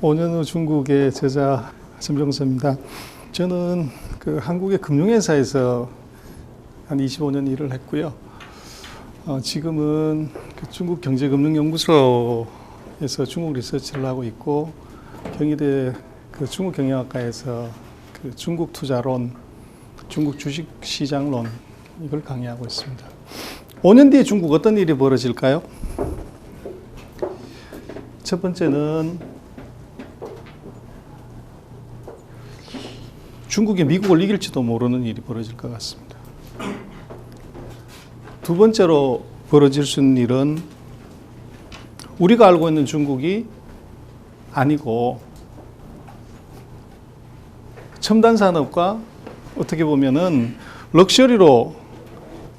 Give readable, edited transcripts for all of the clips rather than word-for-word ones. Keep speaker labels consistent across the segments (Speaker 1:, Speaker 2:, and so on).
Speaker 1: 5년 후 중국의 저자 전병서입니다. 저는 한국의 금융회사에서 한 25년 일을 했고요. 지금은 중국 경제금융연구소에서 중국 리서치를 하고 있고, 경희대 중국 경영학과에서 중국 투자론, 중국 주식시장론 이걸 강의하고 있습니다. 5년 뒤에 중국 어떤 일이 벌어질까요? 첫 번째는 중국이 미국을 이길지도 모르는 일이 벌어질 것 같습니다. 두 번째로 벌어질 수 있는 일은 우리가 알고 있는 중국이 아니고 첨단 산업과 어떻게 보면은 럭셔리로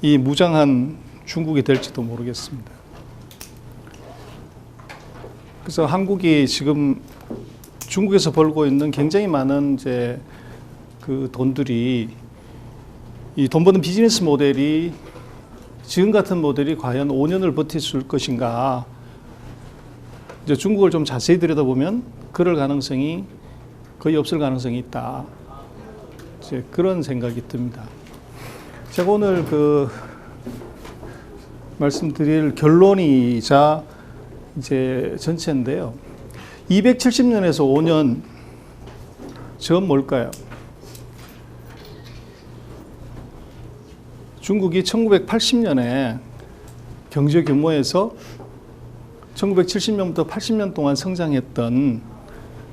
Speaker 1: 이 무장한 중국이 될지도 모르겠습니다. 그래서 한국이 지금 중국에서 벌고 있는 굉장히 많은 돈들이, 이 돈 버는 비즈니스 모델이 지금 같은 모델이 과연 5년을 버틸 수 있을 것인가. 이제 중국을 좀 자세히 들여다보면 그럴 가능성이 거의 없을 가능성이 있다. 이제 그런 생각이 듭니다. 제가 오늘 말씀드릴 결론이자 이제 전체인데요. 270년에서 5년 전 뭘까요? 중국이 1980년에 경제 규모에서 1970년부터 80년 동안 성장했던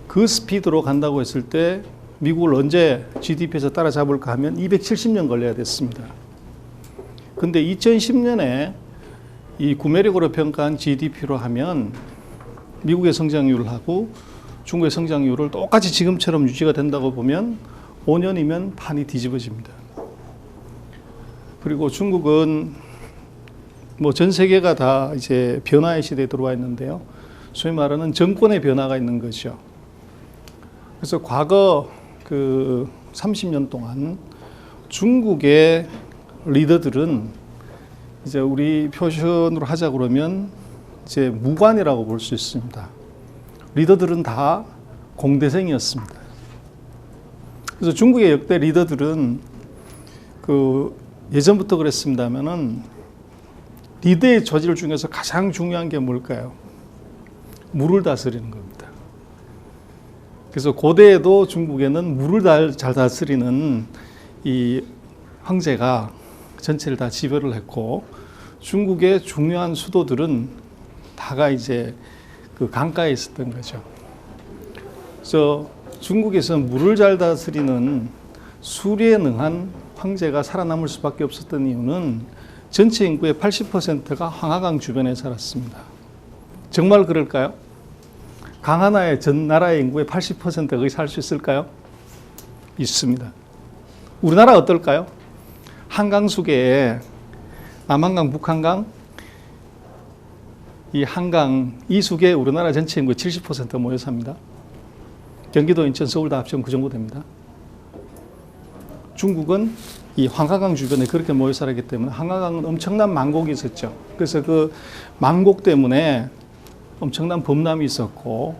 Speaker 1: 그 스피드로 간다고 했을 때 미국을 언제 GDP에서 따라잡을까 하면 270년 걸려야 됐습니다. 근데 2010년에 이 구매력으로 평가한 GDP로 하면 미국의 성장률하고 중국의 성장률을 똑같이 지금처럼 유지가 된다고 보면 5년이면 판이 뒤집어집니다. 그리고 중국은 전 세계가 다 이제 변화의 시대에 들어와 있는데요. 소위 말하는 정권의 변화가 있는 거죠. 그래서 과거 30년 동안 중국의 리더들은 이제 우리 표현으로 하자 그러면 이제 무관이라고 볼 수 있습니다. 리더들은 다 공대생이었습니다. 그래서 중국의 역대 리더들은 예전부터 그랬습니다만은 리더의 저질 중에서 가장 중요한 게 뭘까요? 물을 다스리는 겁니다. 그래서 고대에도 중국에는 물을 잘 다스리는 이 황제가 전체를 다 지배를 했고, 중국의 중요한 수도들은 다가 이제 강가에 있었던 거죠. 그래서 중국에서는 물을 잘 다스리는 수리에 능한 황제가 살아남을 수밖에 없었던 이유는 전체 인구의 80%가 황하강 주변에 살았습니다. 정말 그럴까요? 강 하나에 전 나라의 인구의 80%가 거기 살 수 있을까요? 있습니다. 우리나라 어떨까요? 한강 수계에 남한강, 북한강, 이 한강, 이 수계에 우리나라 전체 인구의 70% 모여 삽니다. 경기도, 인천, 서울 다 합치면 그 정도 됩니다. 중국은 이 황하강 주변에 그렇게 모여 살았기 때문에 황하강은 엄청난 만곡이 있었죠. 그래서 그 만곡 때문에 엄청난 범람이 있었고,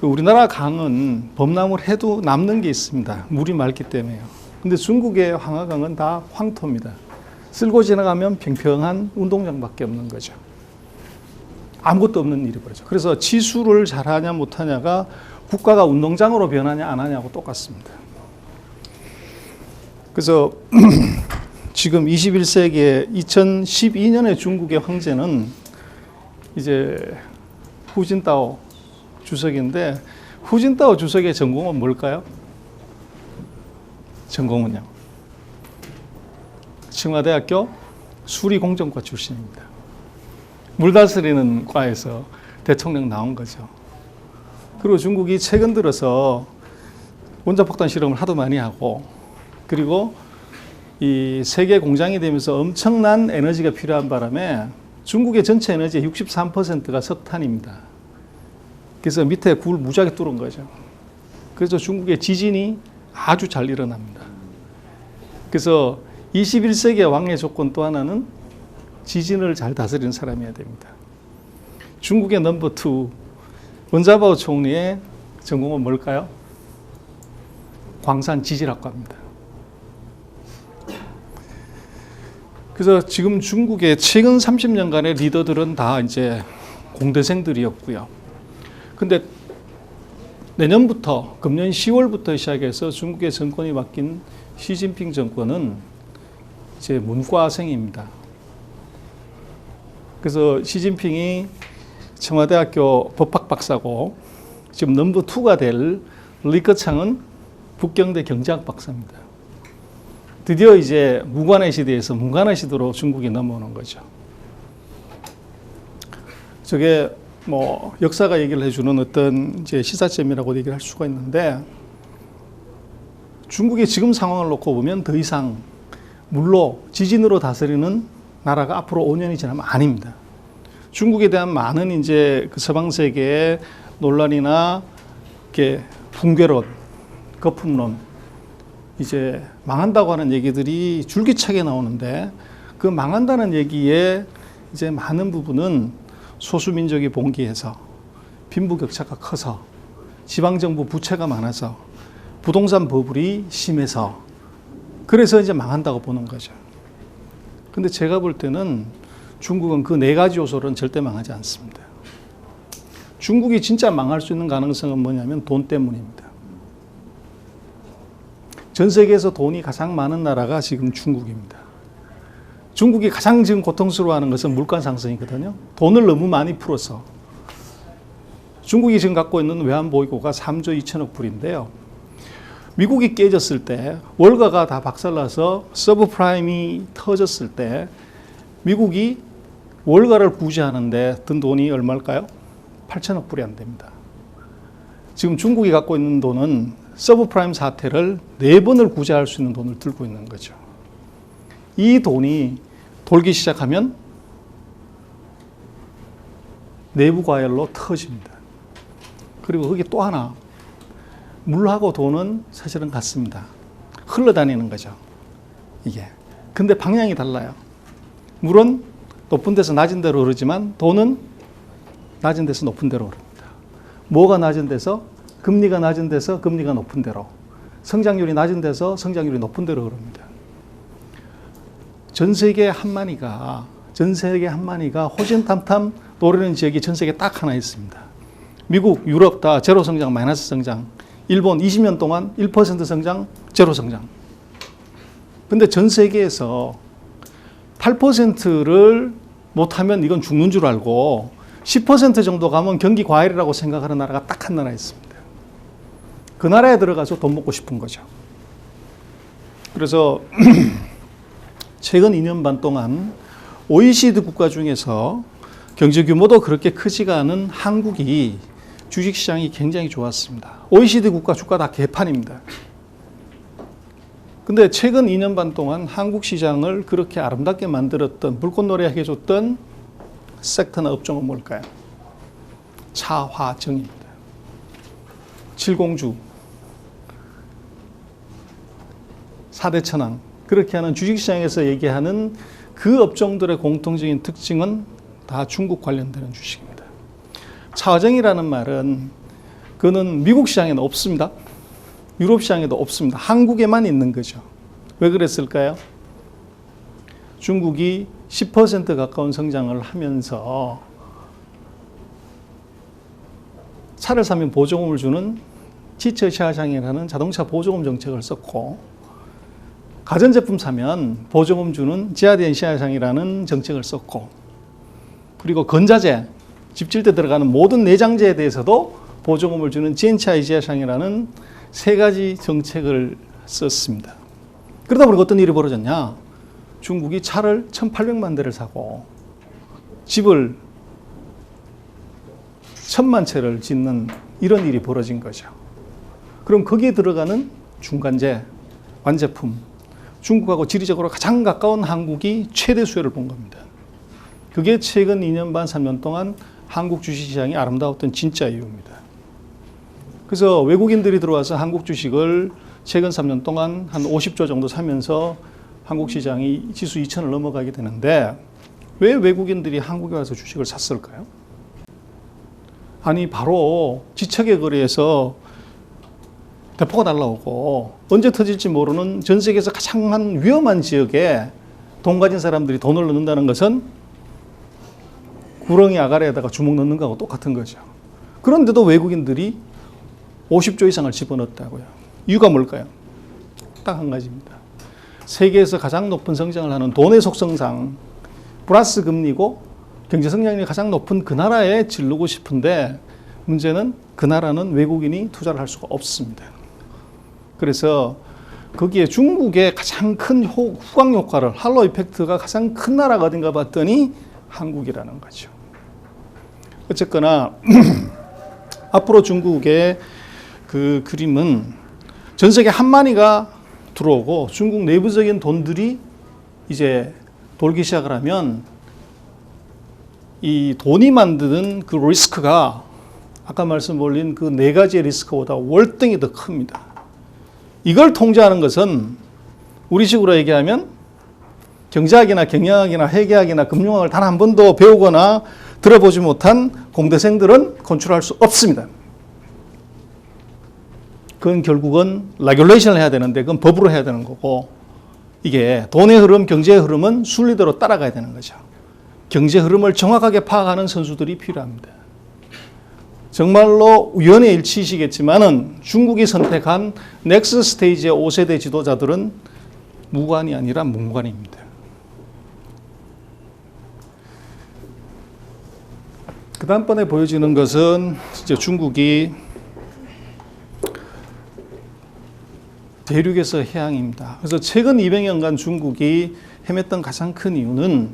Speaker 1: 우리나라 강은 범람을 해도 남는 게 있습니다. 물이 맑기 때문에요. 근데 중국의 황하강은 다 황토입니다. 쓸고 지나가면 평평한 운동장밖에 없는 거죠. 아무것도 없는 일이 벌어져. 그래서 치수를 잘하냐 못하냐가 국가가 운동장으로 변하냐 안 하냐하고 똑같습니다. 그래서 지금 21세기에 2012년에 중국의 황제는 이제 후진타오 주석인데, 후진타오 주석의 전공은 뭘까요? 전공은요, 칭화대학교 수리공정과 출신입니다. 물 다스리는 과에서 대통령 나온 거죠. 그리고 중국이 최근 들어서 원자폭탄 실험을 하도 많이 하고, 그리고 이 세계 공장이 되면서 엄청난 에너지가 필요한 바람에 중국의 전체 에너지의 63%가 석탄입니다. 그래서 밑에 굴 무지하게 뚫은 거죠. 그래서 중국의 지진이 아주 잘 일어납니다. 그래서 21세기의 왕의 조건 또 하나는 지진을 잘 다스리는 사람이어야 됩니다. 중국의 넘버 2 원자바오 총리의 전공은 뭘까요? 광산 지질학과입니다. 그래서 지금 중국의 최근 30년간의 리더들은 다 이제 공대생들이었고요. 근데 내년부터, 금년 10월부터 시작해서 중국의 정권이 바뀐 시진핑 정권은 이제 문과생입니다. 그래서 시진핑이 청와대학교 법학 박사고 지금 넘버 2가 될 리커창은 북경대 경제학 박사입니다. 드디어 이제 무관의 시대에서 문관의 시대로 중국이 넘어오는 거죠. 저게 뭐 역사가 얘기를 해주는 어떤 이제 시사점이라고 얘기를 할 수가 있는데, 중국의 지금 상황을 놓고 보면 더 이상 물로 지진으로 다스리는 나라가 앞으로 5년이 지나면 아닙니다. 중국에 대한 많은 이제 그 서방 세계의 논란이나 이렇게 붕괴론, 거품론, 이제 망한다고 하는 얘기들이 줄기차게 나오는데, 그 망한다는 얘기에 이제 많은 부분은 소수민족이 봉기해서 빈부격차가 커서 지방정부 부채가 많아서 부동산 버블이 심해서 그래서 이제 망한다고 보는 거죠. 근데 제가 볼 때는 중국은 그 4가지 요소로는 절대 망하지 않습니다. 중국이 진짜 망할 수 있는 가능성은 뭐냐면 돈 때문입니다. 전 세계에서 돈이 가장 많은 나라가 지금 중국입니다. 중국이 가장 지금 고통스러워하는 것은 물가 상승이거든요. 돈을 너무 많이 풀어서. 중국이 지금 갖고 있는 외환보유고가 3조 2천억 불인데요. 미국이 깨졌을 때, 월가가 다 박살나서 서브프라임이 터졌을 때 미국이 월가를 구제하는데 든 돈이 얼마일까요? 8천억 불이 안 됩니다. 지금 중국이 갖고 있는 돈은 서브프라임 사태를 4번을 구제할 수 있는 돈을 들고 있는 거죠. 이 돈이 돌기 시작하면 내부 과열로 터집니다. 그리고 거기 또 하나, 물하고 돈은 사실은 같습니다. 흘러다니는 거죠, 이게. 근데 방향이 달라요. 물은 높은 데서 낮은 데로 흐르지만 돈은 낮은 데서 높은 데로 흐릅니다. 뭐가 낮은 데서? 금리가 낮은 데서 금리가 높은 데로, 성장률이 낮은 데서 성장률이 높은 데로 흐릅니다. 전 세계 한마니가 호진탐탐 노리는 지역이 전 세계에 딱 하나 있습니다. 미국, 유럽 다 제로 성장, 마이너스 성장. 일본 20년 동안 1% 성장, 제로 성장. 근데 전 세계에서 8%를 못하면 이건 죽는 줄 알고 10% 정도 가면 경기 과열이라고 생각하는 나라가 딱 한 나라 있습니다. 그 나라에 들어가서 돈 먹고 싶은 거죠. 그래서 최근 2년 반 동안 OECD 국가 중에서 경제 규모도 그렇게 크지가 않은 한국이 주식시장이 굉장히 좋았습니다. OECD 국가 주가 다 개판입니다. 근데 최근 2년 반 동안 한국 시장을 그렇게 아름답게 만들었던, 불꽃놀이 해줬던 섹터나 업종은 뭘까요? 차화정입니다. 칠공주, 4대 천왕, 그렇게 하는 주식시장에서 얘기하는 그 업종들의 공통적인 특징은 다 중국 관련되는 주식입니다. 차화정이라는 말은 그거는 미국 시장에는 없습니다. 유럽 시장에도 없습니다. 한국에만 있는 거죠. 왜 그랬을까요? 중국이 10% 가까운 성장을 하면서 차를 사면 보조금을 주는 지처시아장이라는 자동차 보조금 정책을 썼고, 가전제품 사면 보조금 주는 지하대엔 시아장이라는 정책을 썼고, 그리고 건자재, 집 질 때 들어가는 모든 내장재에 대해서도 보조금을 주는 지엔차이 지하장이라는 3가지 정책을 썼습니다. 그러다 보니까 어떤 일이 벌어졌냐? 중국이 차를 1,800만 대를 사고 집을 1,000만 채를 짓는 이런 일이 벌어진 거죠. 그럼 거기에 들어가는 중간재, 완제품, 중국하고 지리적으로 가장 가까운 한국이 최대 수혜를 본 겁니다. 그게 최근 2년 반, 3년 동안 한국 주식시장이 아름다웠던 진짜 이유입니다. 그래서 외국인들이 들어와서 한국 주식을 최근 3년 동안 한 50조 정도 사면서 한국 시장이 지수 2,000을 넘어가게 되는데, 왜 외국인들이 한국에 와서 주식을 샀을까요? 아니 바로 지척의 거리에서 대포가 날라오고 언제 터질지 모르는 전 세계에서 가장 위험한 지역에 돈 가진 사람들이 돈을 넣는다는 것은 구렁이 아가리에다가 주먹 넣는 거하고 똑같은 거죠. 그런데도 외국인들이 50조 이상을 집어넣었다고요. 이유가 뭘까요? 딱 한 가지입니다. 세계에서 가장 높은 성장을 하는 돈의 속성상 플러스 금리고 경제 성장률이 가장 높은 그 나라에 지르고 싶은데 문제는 그 나라는 외국인이 투자를 할 수가 없습니다. 그래서 거기에 중국의 가장 큰 후광 효과를, 할로 이펙트가 가장 큰 나라가 어딘가 봤더니 한국이라는 거죠. 어쨌거나 앞으로 중국의 그 그림은 전 세계 한만이가 들어오고 중국 내부적인 돈들이 이제 돌기 시작을 하면 이 돈이 만드는 그 리스크가 아까 말씀 올린 그 네 가지의 리스크보다 월등히 더 큽니다. 이걸 통제하는 것은 우리식으로 얘기하면 경제학이나 경영학이나 회계학이나 금융학을 단 한 번도 배우거나 들어보지 못한 공대생들은 컨트롤할 수 없습니다. 그건 결국은 레귤레이션을 해야 되는데 그건 법으로 해야 되는 거고 이게 돈의 흐름, 경제의 흐름은 순리대로 따라가야 되는 거죠. 경제 흐름을 정확하게 파악하는 선수들이 필요합니다. 정말로 우연의 일치이시겠지만은 중국이 선택한 넥스트 스테이지의 5세대 지도자들은 무관이 아니라 문관입니다. 그 다음번에 보여지는 것은 이제 중국이 대륙에서 해양입니다. 그래서 최근 200년간 중국이 헤맸던 가장 큰 이유는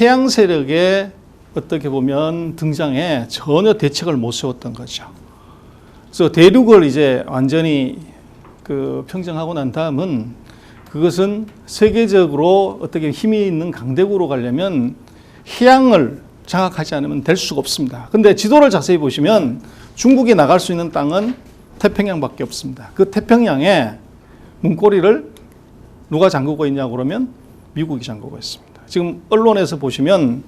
Speaker 1: 해양 세력의 어떻게 보면 등장에 전혀 대책을 못 세웠던 거죠. 그래서 대륙을 이제 완전히 그 평정하고 난 다음은 그것은 세계적으로 어떻게 힘이 있는 강대국으로 가려면 해양을 장악하지 않으면 될 수가 없습니다. 근데 지도를 자세히 보시면 중국이 나갈 수 있는 땅은 태평양밖에 없습니다. 그 태평양에 문고리를 누가 잠그고 있냐고 그러면 미국이 잠그고 있습니다. 지금 언론에서 보시면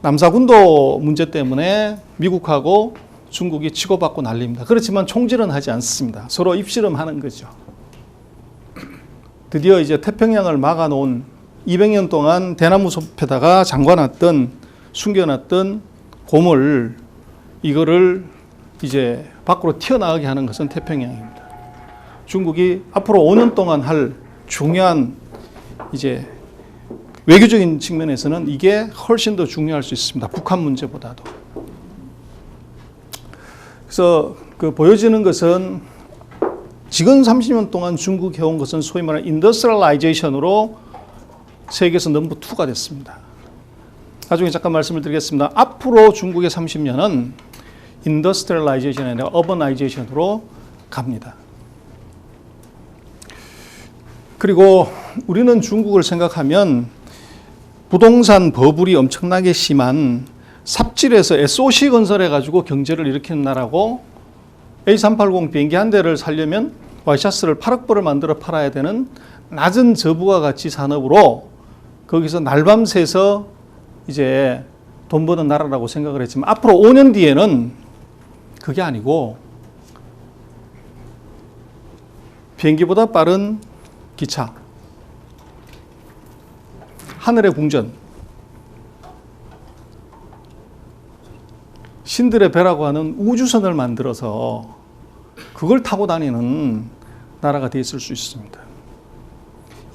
Speaker 1: 남사군도 문제 때문에 미국하고 중국이 치고받고 난립니다. 그렇지만 총질은 하지 않습니다. 서로 입씨름하는 거죠. 드디어 이제 태평양을 막아놓은 200년 동안 대나무 숲에다가 잠궈놨던 숨겨놨던 고물 이거를 이제 밖으로 튀어나가게 하는 것은 태평양입니다. 중국이 앞으로 5년 동안 할 중요한 이제 외교적인 측면에서는 이게 훨씬 더 중요할 수 있습니다. 북한 문제보다도. 그래서 그 보여지는 것은 지금 30년 동안 중국이 해온 것은 소위 말하는 인더스트리얼라이제이션으로 세계에서 넘버 2가 됐습니다. 나중에 잠깐 말씀을 드리겠습니다. 앞으로 중국의 30년은 인더스트리얼라이제이션이 아니라 어버나이제이션으로 갑니다. 그리고 우리는 중국을 생각하면 부동산 버블이 엄청나게 심한 삽질에서 SOC 건설해가지고 경제를 일으키는 나라고 A380 비행기 한 대를 살려면 와이셔츠를 8억 불을 만들어 팔아야 되는 낮은 저부가 가치 산업으로 거기서 날밤 새서 이제 돈 버는 나라라고 생각을 했지만 앞으로 5년 뒤에는 그게 아니고 비행기보다 빠른 기차, 하늘의 궁전, 신들의 배라고 하는 우주선을 만들어서 그걸 타고 다니는 나라가 돼 있을 수 있습니다.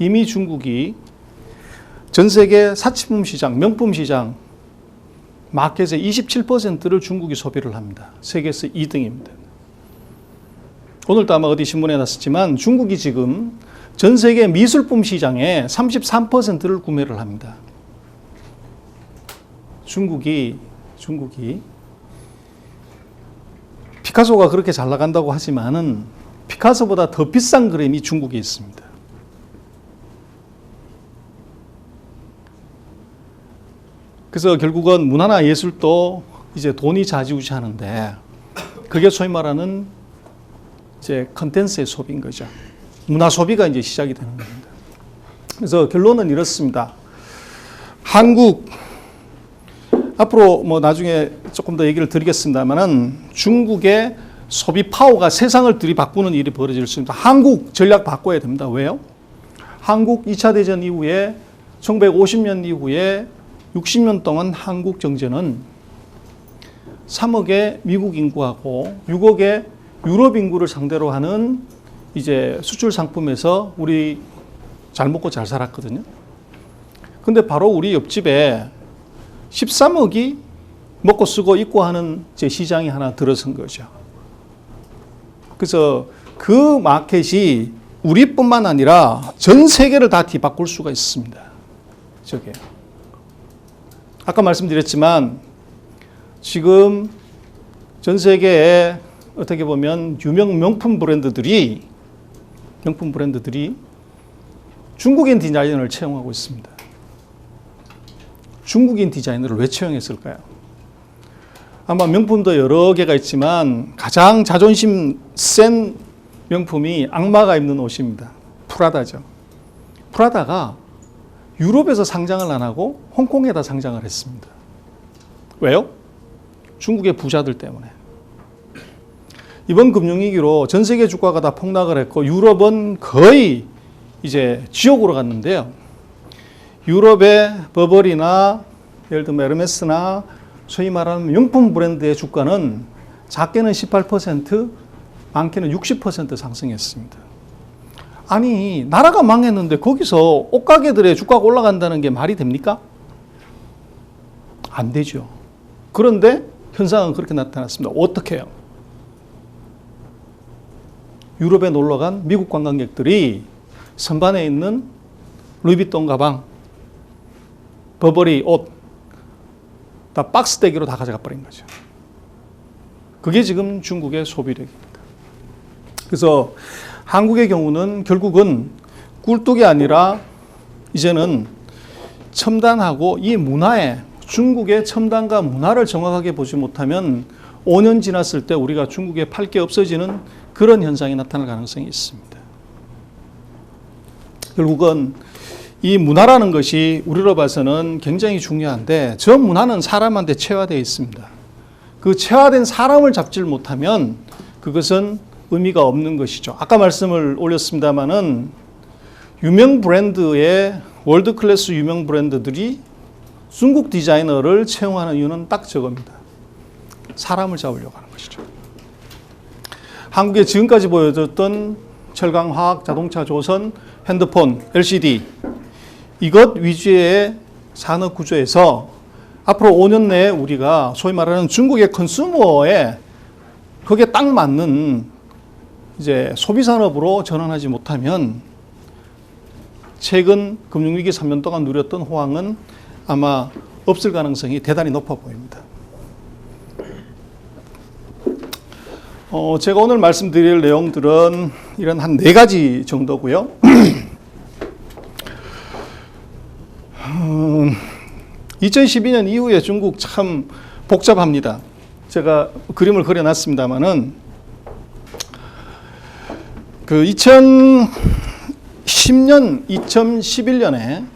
Speaker 1: 이미 중국이 전 세계 사치품 시장, 명품 시장 마켓의 27%를 중국이 소비를 합니다. 세계에서 2등입니다. 오늘도 아마 어디 신문에 났었지만 중국이 지금 전 세계 미술품 시장의 33%를 구매를 합니다. 중국이 피카소가 그렇게 잘 나간다고 하지만은 피카소보다 더 비싼 그림이 중국에 있습니다. 그래서 결국은 문화나 예술도 이제 돈이 좌지우지하는데 그게 소위 말하는 이제 컨텐츠의 소비인 거죠. 문화 소비가 이제 시작이 되는 겁니다. 그래서 결론은 이렇습니다. 한국 앞으로 뭐 나중에 조금 더 얘기를 드리겠습니다만은 중국의 소비 파워가 세상을 들이바꾸는 일이 벌어질 수 있습니다. 한국 전략 바꿔야 됩니다. 왜요? 한국 2차 대전 이후에 1950년 이후에 60년 동안 한국 경제는 3억의 미국 인구하고 6억의 유럽 인구를 상대로 하는 이제 수출 상품에서 우리 잘 먹고 잘 살았거든요. 근데 바로 우리 옆집에 13억이 먹고 쓰고 입고 하는 제 시장이 하나 들어선 거죠. 그래서 그 마켓이 우리뿐만 아니라 전 세계를 다 뒤바꿀 수가 있습니다. 저게. 아까 말씀드렸지만 지금 전 세계에 어떻게 보면 유명 명품 브랜드들이 중국인 디자이너를 채용하고 있습니다. 중국인 디자이너를 왜 채용했을까요? 아마 명품도 여러 개가 있지만 가장 자존심 센 명품이 악마가 입는 옷입니다. 프라다죠. 프라다가 유럽에서 상장을 안 하고 홍콩에다 상장을 했습니다. 왜요? 중국의 부자들 때문에. 이번 금융위기로 전 세계 주가가 다 폭락을 했고 유럽은 거의 이제 지옥으로 갔는데요. 유럽의 버버리나 예를 들면 에르메스나 소위 말하는 명품 브랜드의 주가는 작게는 18%, 많게는 60% 상승했습니다. 아니, 나라가 망했는데 거기서 옷가게들의 주가가 올라간다는 게 말이 됩니까? 안 되죠. 그런데 현상은 그렇게 나타났습니다. 어떻게 해요? 유럽에 놀러간 미국 관광객들이 선반에 있는 루이비통 가방, 버버리 옷, 다 박스대기로 다 가져가 버린 거죠. 그게 지금 중국의 소비력입니다. 그래서 한국의 경우는 결국은 꿀뚝이 아니라 이제는 첨단하고 이 문화에 중국의 첨단과 문화를 정확하게 보지 못하면 5년 지났을 때 우리가 중국에 팔 게 없어지는 그런 현상이 나타날 가능성이 있습니다. 결국은 이 문화라는 것이 우리로 봐서는 굉장히 중요한데 저 문화는 사람한테 체화되어 있습니다. 그 체화된 사람을 잡지를 못하면 그것은 의미가 없는 것이죠. 아까 말씀을 올렸습니다마는 유명 브랜드의 월드 클래스 유명 브랜드들이 중국 디자이너를 채용하는 이유는 딱 저겁니다. 사람을 잡으려고 하는 것이죠. 한국에 지금까지 보여줬던 철강, 화학, 자동차, 조선, 핸드폰, LCD 이것 위주의 산업 구조에서 앞으로 5년 내에 우리가 소위 말하는 중국의 컨슈머에 거기에 딱 맞는 이제 소비 산업으로 전환하지 못하면 최근 금융위기 3년 동안 누렸던 호황은 아마 없을 가능성이 대단히 높아 보입니다. 제가 오늘 말씀드릴 내용들은 이런 한 4가지 정도고요. 2012년 이후에 중국 참 복잡합니다. 제가 그림을 그려놨습니다만은 그 2010년, 2011년에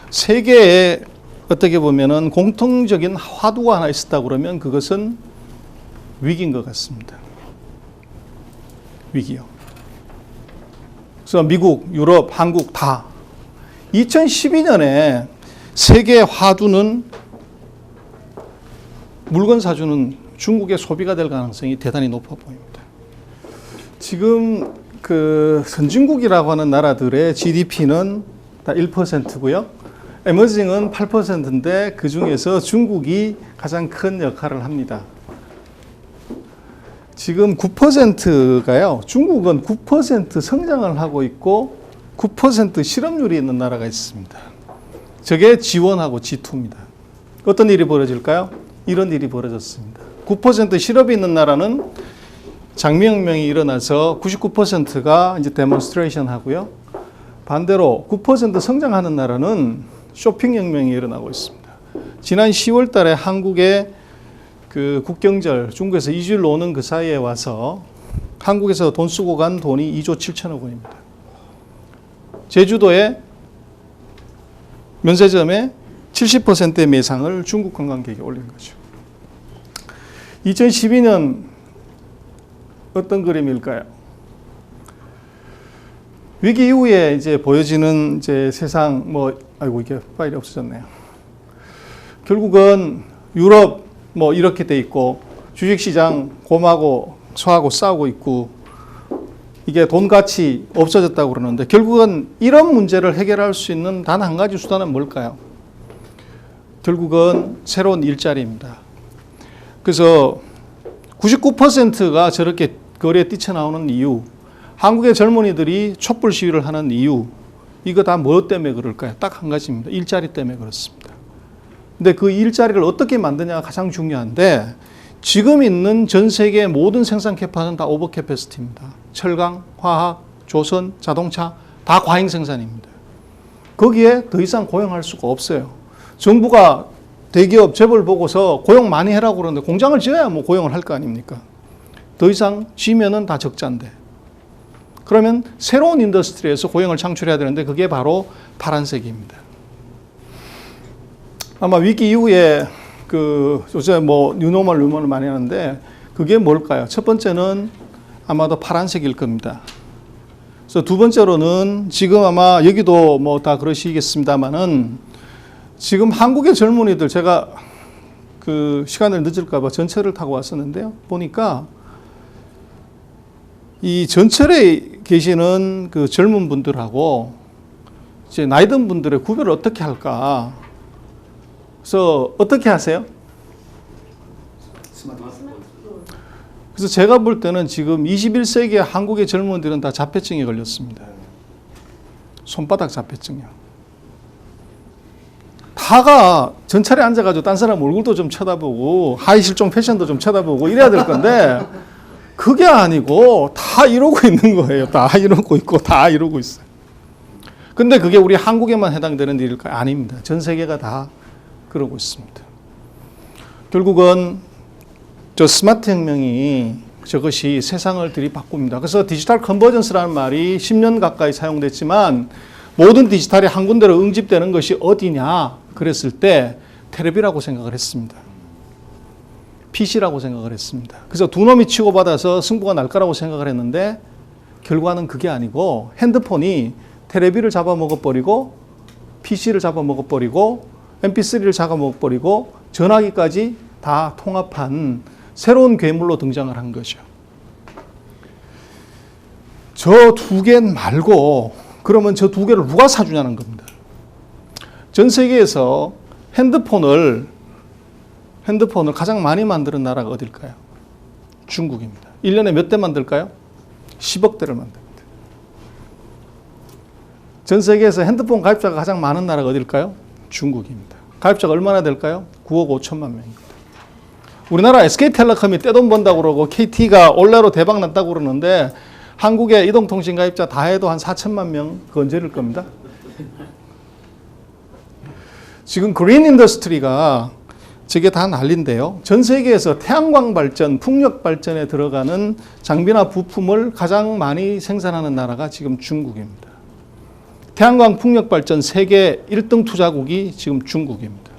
Speaker 1: 세계에 어떻게 보면은 공통적인 화두가 하나 있었다 그러면 그것은 위기인 것 같습니다. 위기요. 그래서 미국, 유럽, 한국 다 2012년에 세계 화두는 물건 사주는 중국의 소비가 될 가능성이 대단히 높아 보입니다. 지금 그 선진국이라고 하는 나라들의 GDP는 다 1%고요. 에머징은 8%인데 그 중에서 중국이 가장 큰 역할을 합니다. 지금 9%가요. 중국은 9% 성장을 하고 있고 9% 실업률이 있는 나라가 있습니다. 저게 G1하고 G2입니다. 어떤 일이 벌어질까요? 이런 일이 벌어졌습니다. 9% 실업이 있는 나라는 장미혁명이 일어나서 99%가 이제 데몬스트레이션 하고요. 반대로 9% 성장하는 나라는 쇼핑혁명이 일어나고 있습니다. 지난 10월 달에 한국의 그 국경절, 중국에서 2주일 노는 그 사이에 와서 한국에서 돈 쓰고 간 돈이 2조 7천억 원입니다. 제주도에 면세점에 70%의 매상을 중국 관광객이 올린 거죠. 2012년 어떤 그림일까요? 위기 이후에 이제 보여지는 이제 세상 아이고 이게 파일이 없어졌네요. 결국은 유럽 이렇게 돼 있고 주식시장 곰하고 소하고 싸우고 있고 이게 돈 가치 없어졌다고 그러는데 결국은 이런 문제를 해결할 수 있는 단 한 가지 수단은 뭘까요? 결국은 새로운 일자리입니다. 그래서 99%가 저렇게 거리에 뛰쳐나오는 이유, 한국의 젊은이들이 촛불 시위를 하는 이유, 이거 다 뭐 때문에 그럴까요? 딱 한 가지입니다. 일자리 때문에 그렇습니다. 근데 그 일자리를 어떻게 만드냐가 가장 중요한데 지금 있는 전 세계 모든 생산 캐파는 다 오버 캐패시티입니다. 철강, 화학, 조선, 자동차 다 과잉 생산입니다. 거기에 더 이상 고용할 수가 없어요. 정부가 대기업 재벌 보고서 고용 많이 해라고 그러는데 공장을 지어야 고용을 할 거 아닙니까? 더 이상 지면은 다 적자인데. 그러면 새로운 인더스트리에서 고용을 창출해야 되는데 그게 바로 파란색입니다. 아마 위기 이후에 요새 뉴노멀 많이 하는데 그게 뭘까요? 첫 번째는 아마도 파란색일 겁니다. 그래서 두 번째로는 지금 아마 여기도 다 그러시겠습니다만은 지금 한국의 젊은이들 제가 시간을 늦을까봐 전철을 타고 왔었는데요. 보니까 이 전철에 계시는 젊은 분들하고 이제 나이 든 분들의 구별을 어떻게 할까? 그래서 어떻게 하세요? 그래서 제가 볼 때는 지금 21세기의 한국의 젊은이들은 다 자폐증에 걸렸습니다. 손바닥 자폐증이요. 다가 전철에 앉아가지고 딴 사람 얼굴도 좀 쳐다보고 하이 실종 패션도 좀 쳐다보고 이래야 될 건데 그게 아니고 다 이러고 있는 거예요. 다 이러고 있고 다 이러고 있어요. 근데 그게 우리 한국에만 해당되는 일일까요? 아닙니다. 전 세계가 다 그러고 있습니다. 결국은 저 스마트 혁명이 저것이 세상을 들이바꿉니다. 그래서 디지털 컨버전스라는 말이 10년 가까이 사용됐지만 모든 디지털이 한 군데로 응집되는 것이 어디냐 그랬을 때 텔레비라고 생각을 했습니다. PC라고 생각을 했습니다. 그래서 두 놈이 치고받아서 승부가 날 거라고 생각을 했는데 결과는 그게 아니고 핸드폰이 텔레비를 잡아먹어버리고 PC를 잡아먹어버리고 MP3를 잡아먹어버리고 전화기까지 다 통합한 새로운 괴물로 등장을 한 거죠. 저 두 개 말고 그러면 저 두 개를 누가 사주냐는 겁니다. 전 세계에서 핸드폰을 가장 많이 만드는 나라가 어딜까요? 중국입니다. 1년에 몇 대 만들까요? 10억 대를 만듭니다. 전 세계에서 핸드폰 가입자가 가장 많은 나라가 어딜까요? 중국입니다. 가입자가 얼마나 될까요? 9억 5천만 명입니다. 우리나라 SK텔레콤이 떼돈 번다고 그러고 KT가 올해로 대박 났다고 그러는데 한국의 이동통신 가입자 다 해도 한 4천만 명 건재릴 겁니다. 지금 그린 인더스트리가 저게 다 난리인데요. 전 세계에서 태양광 발전, 풍력 발전에 들어가는 장비나 부품을 가장 많이 생산하는 나라가 지금 중국입니다. 태양광 풍력 발전 세계 1등 투자국이 지금 중국입니다.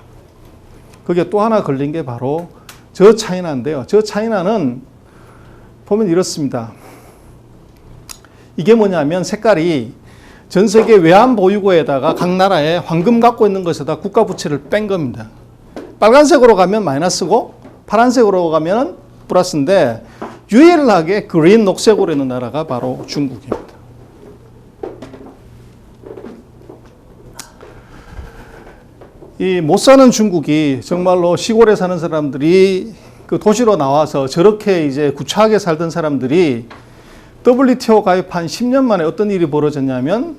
Speaker 1: 거기에 또 하나 걸린 게 바로 저 차이나인데요. 저 차이나는 보면 이렇습니다. 이게 뭐냐면 색깔이 전 세계 외환 보유고에다가 각 나라에 황금 갖고 있는 것에다 국가 부채를 뺀 겁니다. 빨간색으로 가면 마이너스고 파란색으로 가면 플러스인데 유일하게 그린 녹색으로 있는 나라가 바로 중국입니다. 이 못 사는 중국이 정말로 시골에 사는 사람들이 그 도시로 나와서 저렇게 이제 구차하게 살던 사람들이 WTO 가입한 10년 만에 어떤 일이 벌어졌냐면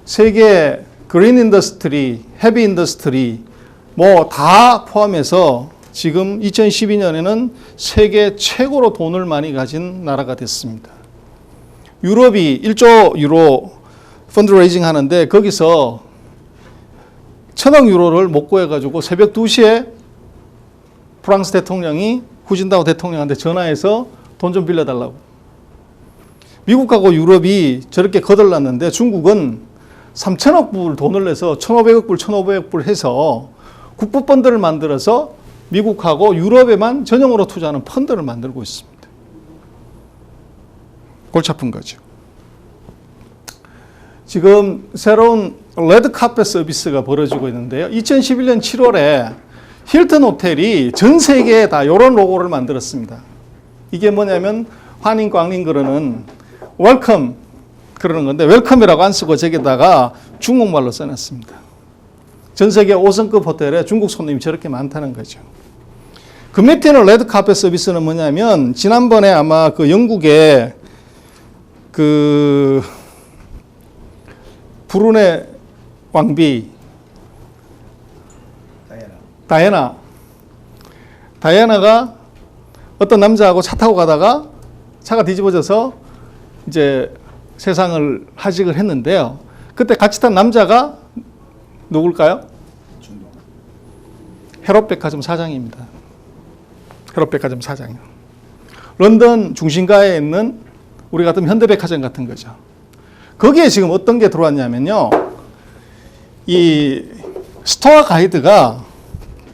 Speaker 1: 세계 그린 인더스트리, 헤비 인더스트리 뭐 다 포함해서 지금 2012년에는 세계 최고로 돈을 많이 가진 나라가 됐습니다. 유럽이 1조 유로 펀드레이징 하는데 거기서 1,000억 유로를 못 구해가지고 새벽 2시에 프랑스 대통령이 후진다오 대통령한테 전화해서 돈 좀 빌려달라고. 미국하고 유럽이 저렇게 거들났는데 중국은 3,000억 불 돈을 내서 1,500억 불, 1,500억 불 해서 국부 펀드를 만들어서 미국하고 유럽에만 전용으로 투자하는 펀드를 만들고 있습니다. 골치 아픈 거죠. 지금 새로운 레드카펫 서비스가 벌어지고 있는데요. 2011년 7월에 힐튼 호텔이 전 세계에 다 이런 로고를 만들었습니다. 이게 뭐냐면 환인 광림 그러는 웰컴 그러는 건데 웰컴이라고 안 쓰고 저기다가 중국말로 써놨습니다. 전 세계 5성급 호텔에 중국 손님이 저렇게 많다는 거죠. 그 밑에 있는 레드카펫 서비스는 뭐냐면 지난번에 아마 그 영국의 그 브루네 왕비 다이애나가 어떤 남자하고 차 타고 가다가 차가 뒤집어져서 이제 세상을 하직을 했는데요. 그때 같이 탄 남자가 누굴까요? 헤롯백화점 사장입니다. 헤롯백화점 사장이요. 런던 중심가에 있는 우리 같은 현대백화점 같은 거죠. 거기에 지금 어떤 게 들어왔냐면요. 이 스토어 가이드가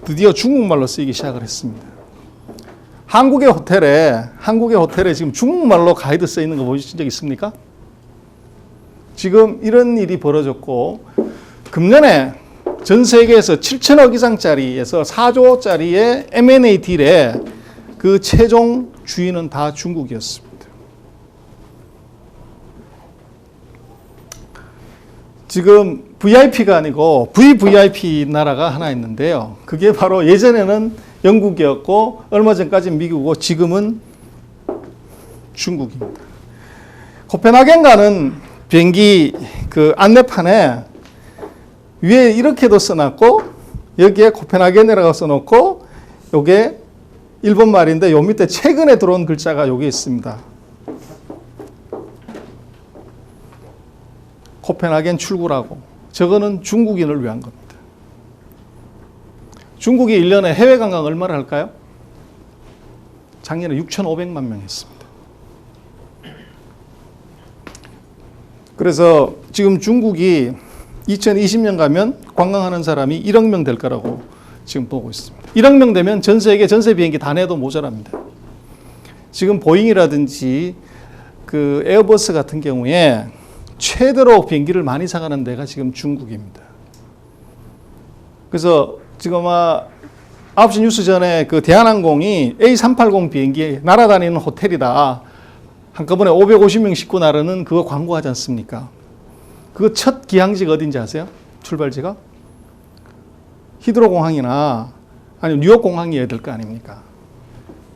Speaker 1: 드디어 중국말로 쓰이기 시작을 했습니다. 한국의 호텔에 지금 중국말로 가이드 써 있는 거 보신 적 있습니까? 지금 이런 일이 벌어졌고 금년에 전 세계에서 7천억 이상짜리에서 4조짜리의 M&A 딜의 그 최종 주인은 다 중국이었습니다. 지금 VIP가 아니고 VVIP 나라가 하나 있는데요. 그게 바로 예전에는 영국이었고 얼마 전까지는 미국이고 지금은 중국입니다. 코펜하겐 가는 비행기 그 안내판에 위에 이렇게도 써놨고 여기에 코펜하겐이라고 써놓고 요게 일본 말인데 요 밑에 최근에 들어온 글자가 요게 있습니다. 코펜하겐 출구라고. 저거는 중국인을 위한 겁니다. 중국이 1년에 해외 관광 얼마를 할까요? 작년에 6,500만 명 했습니다. 그래서 지금 중국이 2020년 가면 관광하는 사람이 1억 명 될 거라고 지금 보고 있습니다. 1억 명 되면 전 세계 전세 비행기 다 내도 모자랍니다. 지금 보잉이라든지 그 에어버스 같은 경우에 최대로 비행기를 많이 사가는 데가 지금 중국입니다. 그래서 지금 9시 뉴스 전에 그 대한항공이 A380 비행기 날아다니는 호텔이다. 한꺼번에 550명 싣고 나르는 그거 광고하지 않습니까? 그 첫 기항지가 어딘지 아세요? 출발지가? 히드로공항이나 아니면 뉴욕공항이어야 될 거 아닙니까?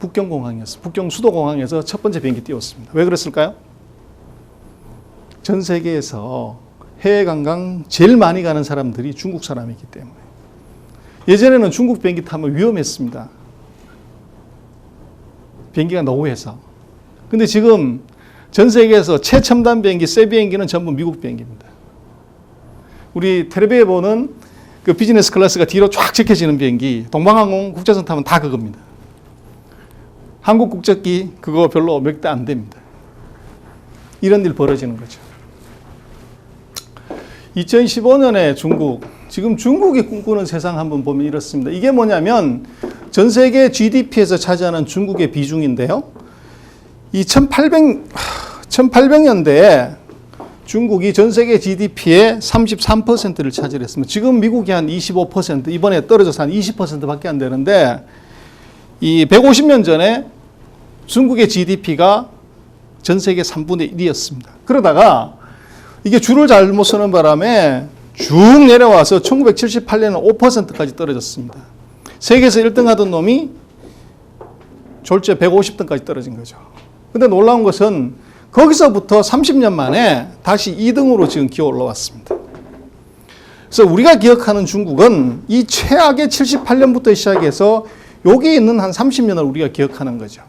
Speaker 1: 북경공항이었어요. 북경 수도공항에서 첫 번째 비행기 띄웠습니다. 왜 그랬을까요? 전 세계에서 해외 관광 제일 많이 가는 사람들이 중국 사람이기 때문에. 예전에는 중국 비행기 타면 위험했습니다. 비행기가 노후해서. 근데 지금 전 세계에서 최첨단 비행기, 새 비행기는 전부 미국 비행기입니다. 우리 텔레비에 보는 그 비즈니스 클래스가 뒤로 쫙 제껴지는 비행기, 동방항공 국제선 타면 다 그겁니다. 한국 국적기 그거 별로 몇 대 안 됩니다. 이런 일 벌어지는 거죠. 2015년에 지금 중국이 꿈꾸는 세상 한번 보면 이렇습니다. 이게 뭐냐면 전 세계 GDP에서 차지하는 중국의 비중인데요. 이 1800년대에 중국이 전 세계 GDP의 33%를 차지했습니다. 지금 미국이 한 25%, 이번에 떨어져서 한 20%밖에 안 되는데 이 150년 전에 중국의 GDP가 전 세계 3분의 1이었습니다. 그러다가 이게 줄을 잘못 서는 바람에 쭉 내려와서 1978년에 5%까지 떨어졌습니다. 세계에서 1등 하던 놈이 졸제 150등까지 떨어진 거죠. 근데 놀라운 것은 거기서부터 30년 만에 다시 2등으로 지금 기어 올라왔습니다. 그래서 우리가 기억하는 중국은 이 최악의 78년부터 시작해서 여기 있는 한 30년을 우리가 기억하는 거죠.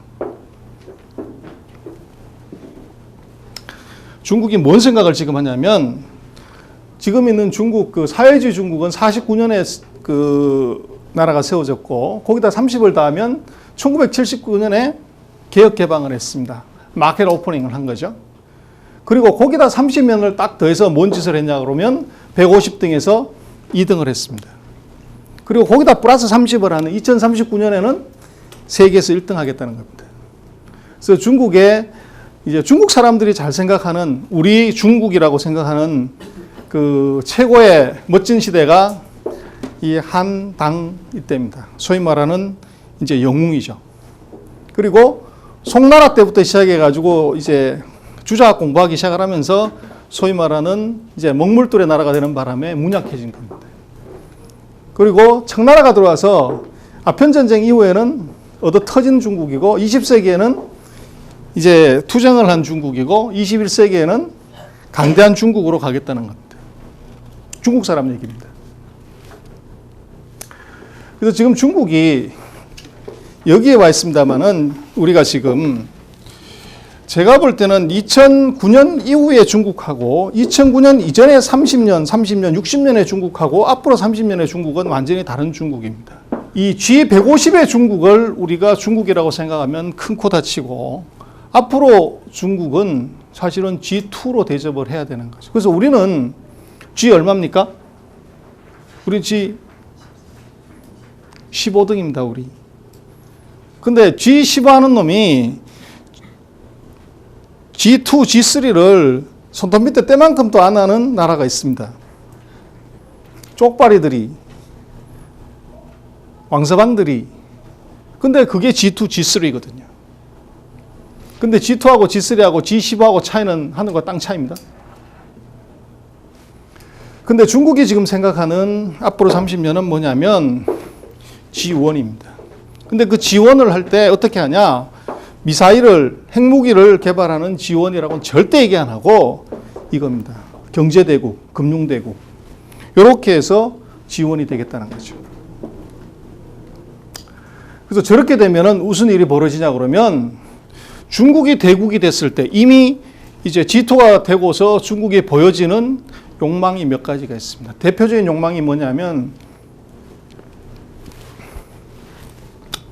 Speaker 1: 중국이 뭔 생각을 지금 하냐면 지금 있는 중국 그 사회주의 중국은 49년에 그 나라가 세워졌고 거기다 30을 더하면 1979년에 개혁 개방을 했습니다. 마켓 오프닝을 한 거죠. 그리고 거기다 30년을 딱 더해서 뭔 짓을 했냐 그러면 150등에서 2등을 했습니다. 그리고 거기다 플러스 30을 하는 2039년에는 세계에서 1등 하겠다는 겁니다. 그래서 중국에 이제 중국 사람들이 잘 생각하는 우리 중국이라고 생각하는 그 최고의 멋진 시대가 이 한당 이때입니다. 소위 말하는 이제 영웅이죠. 그리고 송나라 때부터 시작해가지고 이제 주자학 공부하기 시작을 하면서 소위 말하는 이제 먹물돌의 나라가 되는 바람에 문약해진 겁니다. 그리고 청나라가 들어와서 아편전쟁 이후에는 얻어 터진 중국이고 20세기에는 이제 투쟁을 한 중국이고 21세기에는 강대한 중국으로 가겠다는 겁니다. 중국 사람 얘기입니다. 그래서 지금 중국이 여기에 와 있습니다만은 우리가 지금 제가 볼 때는 2009년 이후의 중국하고 2009년 이전에 30년, 60년의 중국하고 앞으로 30년의 중국은 완전히 다른 중국입니다. 이 G150의 중국을 우리가 중국이라고 생각하면 큰 코 다치고 앞으로 중국은 사실은 G2로 대접을 해야 되는 거죠. 그래서 우리는 G 얼마입니까? 우리 G15등입니다, 우리. 근데 G15 하는 놈이 G2, G3를 손톱 밑에 때만큼도 안 하는 나라가 있습니다. 쪽발이들이, 왕서방들이. 근데 그게 G2, G3거든요. 근데 G2하고 G3하고 G15하고 차이는 하늘과 땅 차이입니다. 근데 중국이 지금 생각하는 앞으로 30년은 뭐냐면 G1입니다. 근데 그 G1을 할 때 어떻게 하냐? 미사일을, 핵무기를 개발하는 G1이라고는 절대 얘기 안 하고 이겁니다. 경제대국, 금융대국. 이렇게 해서 G1이 되겠다는 거죠. 그래서 저렇게 되면은 무슨 일이 벌어지냐 그러면 중국이 대국이 됐을 때 이미 이제 G2가 되고서 중국이 보여지는 욕망이 몇 가지가 있습니다. 대표적인 욕망이 뭐냐면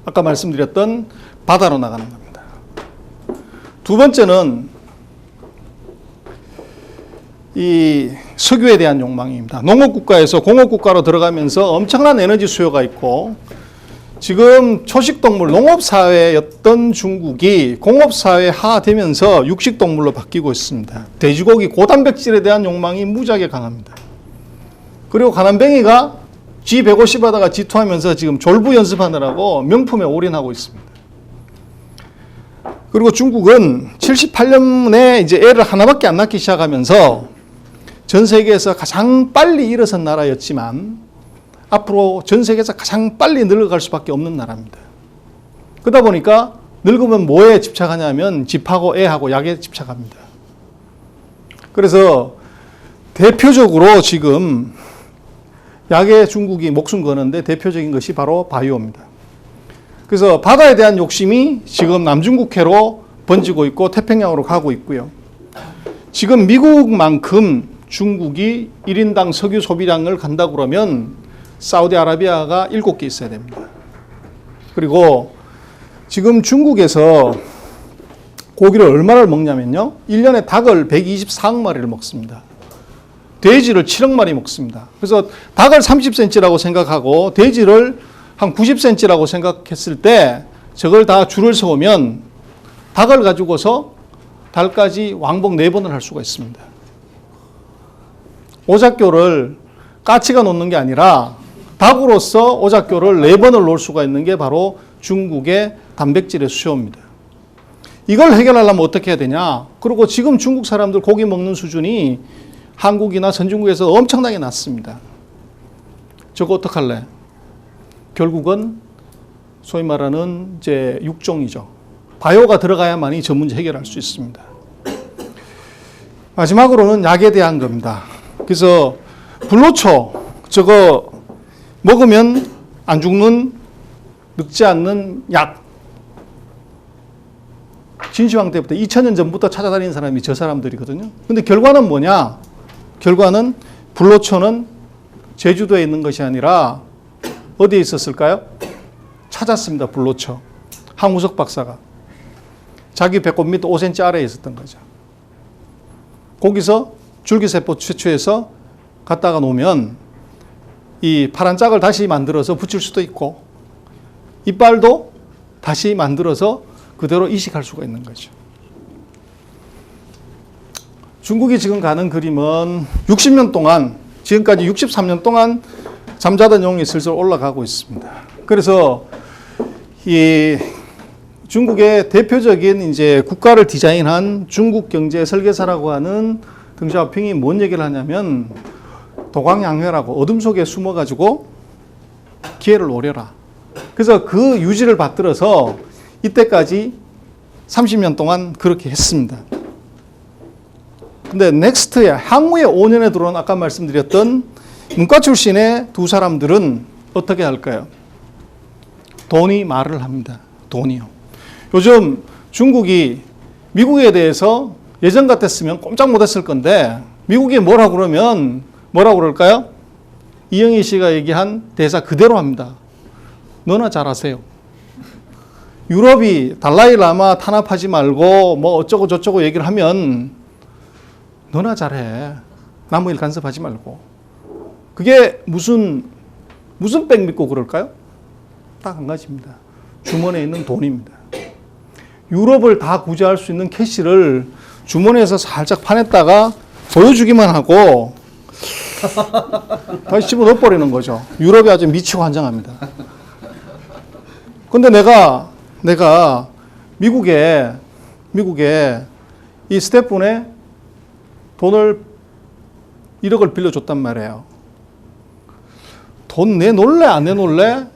Speaker 1: 아까 말씀드렸던 바다로 나가는 겁니다. 두 번째는 이 석유에 대한 욕망입니다. 농업국가에서 공업국가로 들어가면서 엄청난 에너지 수요가 있고 지금 초식동물 농업사회였던 중국이 공업사회화 되면서 육식동물로 바뀌고 있습니다. 돼지고기 고단백질에 대한 욕망이 무지하게 강합니다. 그리고 가난뱅이가 G150 하다가 G2 하면서 지금 졸부 연습하느라고 명품에 올인하고 있습니다. 그리고 중국은 78년에 이제 애를 하나밖에 안 낳기 시작하면서 전 세계에서 가장 빨리 일어선 나라였지만 앞으로 전 세계에서 가장 빨리 늙어갈 수밖에 없는 나라입니다. 그러다 보니까 늙으면 뭐에 집착하냐면 집하고 애하고 약에 집착합니다. 그래서 대표적으로 지금 약에 중국이 목숨 거는데 대표적인 것이 바로 바이오입니다. 그래서 바다에 대한 욕심이 지금 남중국해로 번지고 있고 태평양으로 가고 있고요. 지금 미국만큼 중국이 1인당 석유 소비량을 간다고 그러면 사우디아라비아가 7개 있어야 됩니다. 그리고 지금 중국에서 고기를 얼마를 먹냐면요. 1년에 닭을 124억 마리를 먹습니다. 돼지를 7억 마리 먹습니다. 그래서 닭을 30cm라고 생각하고 돼지를 한 90cm라고 생각했을 때 저걸 다 줄을 세우면 닭을 가지고서 달까지 왕복 4번을 할 수가 있습니다. 오작교를 까치가 놓는 게 아니라 닭으로서 오작교를 4번을 놓을 수가 있는 게 바로 중국의 단백질의 수요입니다. 이걸 해결하려면 어떻게 해야 되냐? 그리고 지금 중국 사람들 고기 먹는 수준이 한국이나 선진국에서 엄청나게 낮습니다. 저거 어떡할래? 결국은 소위 말하는 이제 육종이죠. 바이오가 들어가야만이 저 문제 해결할 수 있습니다. 마지막으로는 약에 대한 겁니다. 그래서 불로초 저거 먹으면 안 죽는 늙지 않는 약. 진시황 때부터 2000년 전부터 찾아다니는 사람이 저 사람들이거든요. 근데 결과는 뭐냐? 결과는 불로초는 제주도에 있는 것이 아니라 어디에 있었을까요? 찾았습니다. 불로초. 황우석 박사가. 자기 배꼽 밑 5cm 아래에 있었던 거죠. 거기서 줄기세포 채취해서 갖다가 놓으면 이 파란 짝을 다시 만들어서 붙일 수도 있고 이빨도 다시 만들어서 그대로 이식할 수가 있는 거죠. 중국이 지금 가는 그림은 60년 동안, 지금까지 63년 동안 잠자던 용이 슬슬 올라가고 있습니다. 그래서 이 중국의 대표적인 이제 국가를 디자인한 중국 경제 설계사라고 하는 덩 샤오핑이 뭔 얘기를 하냐면 도광양회라고 어둠 속에 숨어가지고 기회를 노려라. 그래서 그 유지를 받들어서 이때까지 30년 동안 그렇게 했습니다. 근데 넥스트에 향후에 5년에 들어온 아까 말씀드렸던 문과 출신의 두 사람들은 어떻게 할까요? 돈이 말을 합니다. 돈이요. 요즘 중국이 미국에 대해서 예전 같았으면 꼼짝 못했을 건데 미국이 뭐라고 그러면 뭐라고 그럴까요? 이영희 씨가 얘기한 대사 그대로 합니다. 너나 잘하세요. 유럽이 달라이 라마 탄압하지 말고 뭐 어쩌고 저쩌고 얘기를 하면 너나 잘해. 남의 일 간섭하지 말고. 그게 무슨 백 믿고 그럴까요? 딱 한 가지입니다. 주머니에 있는 돈입니다. 유럽을 다 구제할 수 있는 캐시를 주머니에서 살짝 파냈다가 보여주기만 하고 다시 집어넣어버리는 거죠. 유럽이 아주 미치고 환장합니다. 근데 내가 미국에 이 스태프분에 돈을 1억을 빌려줬단 말이에요. 돈 내놓을래 안 내놓을래?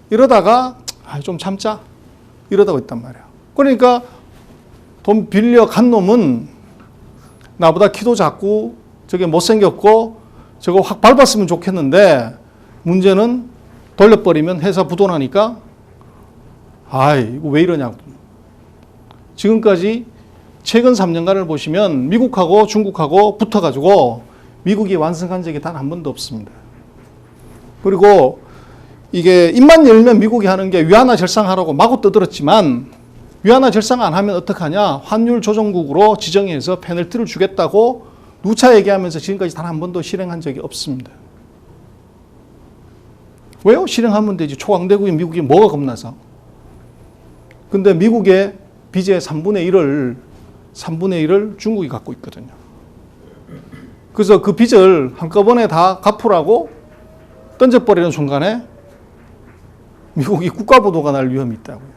Speaker 1: 이러다가 좀 참자 이러다가 있단 말이에요. 그러니까 돈 빌려 간 놈은 나보다 키도 작고 저게 못생겼고 저거 확 밟았으면 좋겠는데 문제는 돌려버리면 회사 부도나니까 이거 왜 이러냐고. 지금까지 최근 3년간을 보시면 미국하고 중국하고 붙어가지고 미국이 완승한 적이 단 한 번도 없습니다. 그리고 이게 입만 열면 미국이 하는 게 위안화 절상하라고 마구 떠들었지만 위안화 절상 안 하면 어떡하냐. 환율 조정국으로 지정해서 페널티를 주겠다고 누차 얘기하면서 지금까지 단 한 번도 실행한 적이 없습니다. 왜요? 실행하면 되지. 초강대국인 미국이 뭐가 겁나서. 근데 미국의 빚의 3분의 1을 중국이 갖고 있거든요. 그래서 그 빚을 한꺼번에 다 갚으라고 던져버리는 순간에 미국이 국가부도가 날 위험이 있다고요.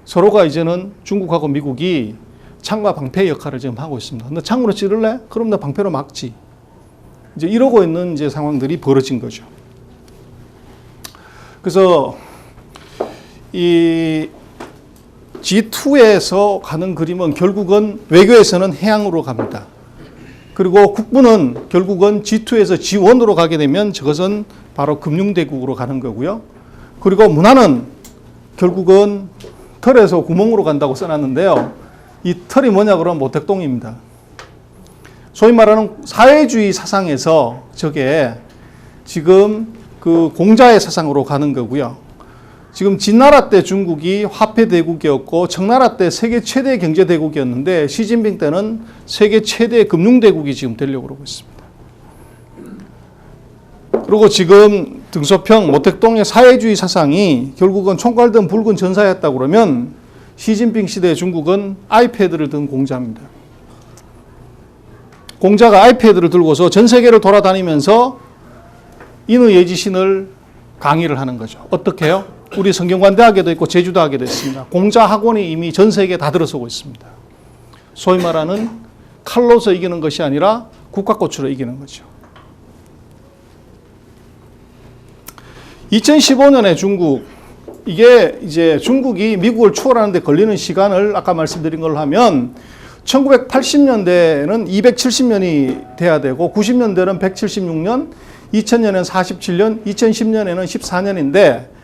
Speaker 1: 서로가 이제는 중국하고 미국이 창과 방패의 역할을 지금 하고 있습니다. 너 창으로 찌를래? 그럼 나 방패로 막지. 이제 이러고 있는 이제 상황들이 벌어진 거죠. 그래서 이 G2에서 가는 그림은 결국은 외교에서는 해양으로 갑니다. 그리고 국부는 결국은 G2에서 G1으로 가게 되면 저것은 바로 금융대국으로 가는 거고요. 그리고 문화는 결국은 털에서 구멍으로 간다고 써놨는데요. 이 털이 뭐냐 그러면 모택동입니다. 소위 말하는 사회주의 사상에서 저게 지금 그 공자의 사상으로 가는 거고요. 지금 진나라 때 중국이 화폐 대국이었고 청나라 때 세계 최대 경제 대국이었는데 시진핑 때는 세계 최대 금융 대국이 지금 되려고 그러고 있습니다. 그리고 지금 등소평 모택동의 사회주의 사상이 결국은 총괄든 붉은 전사였다 그러면 시진핑 시대 중국은 아이패드를 든 공자입니다. 공자가 아이패드를 들고서 전 세계를 돌아다니면서 인의 예지신을 강의를 하는 거죠. 어떻게 해요? 우리 성균관대학에도 있고 제주대학에도 있습니다. 공자 학원이 이미 전 세계에 다 들어서고 있습니다. 소위 말하는 칼로서 이기는 것이 아니라 국가꽃으로 이기는 거죠. 2015년에 중국, 이게 이제 중국이 미국을 추월하는 데 걸리는 시간을 아까 말씀드린 걸로 하면 1980년대에는 270년이 돼야 되고 90년대는 176년, 2000년에는 47년, 2010년에는 14년인데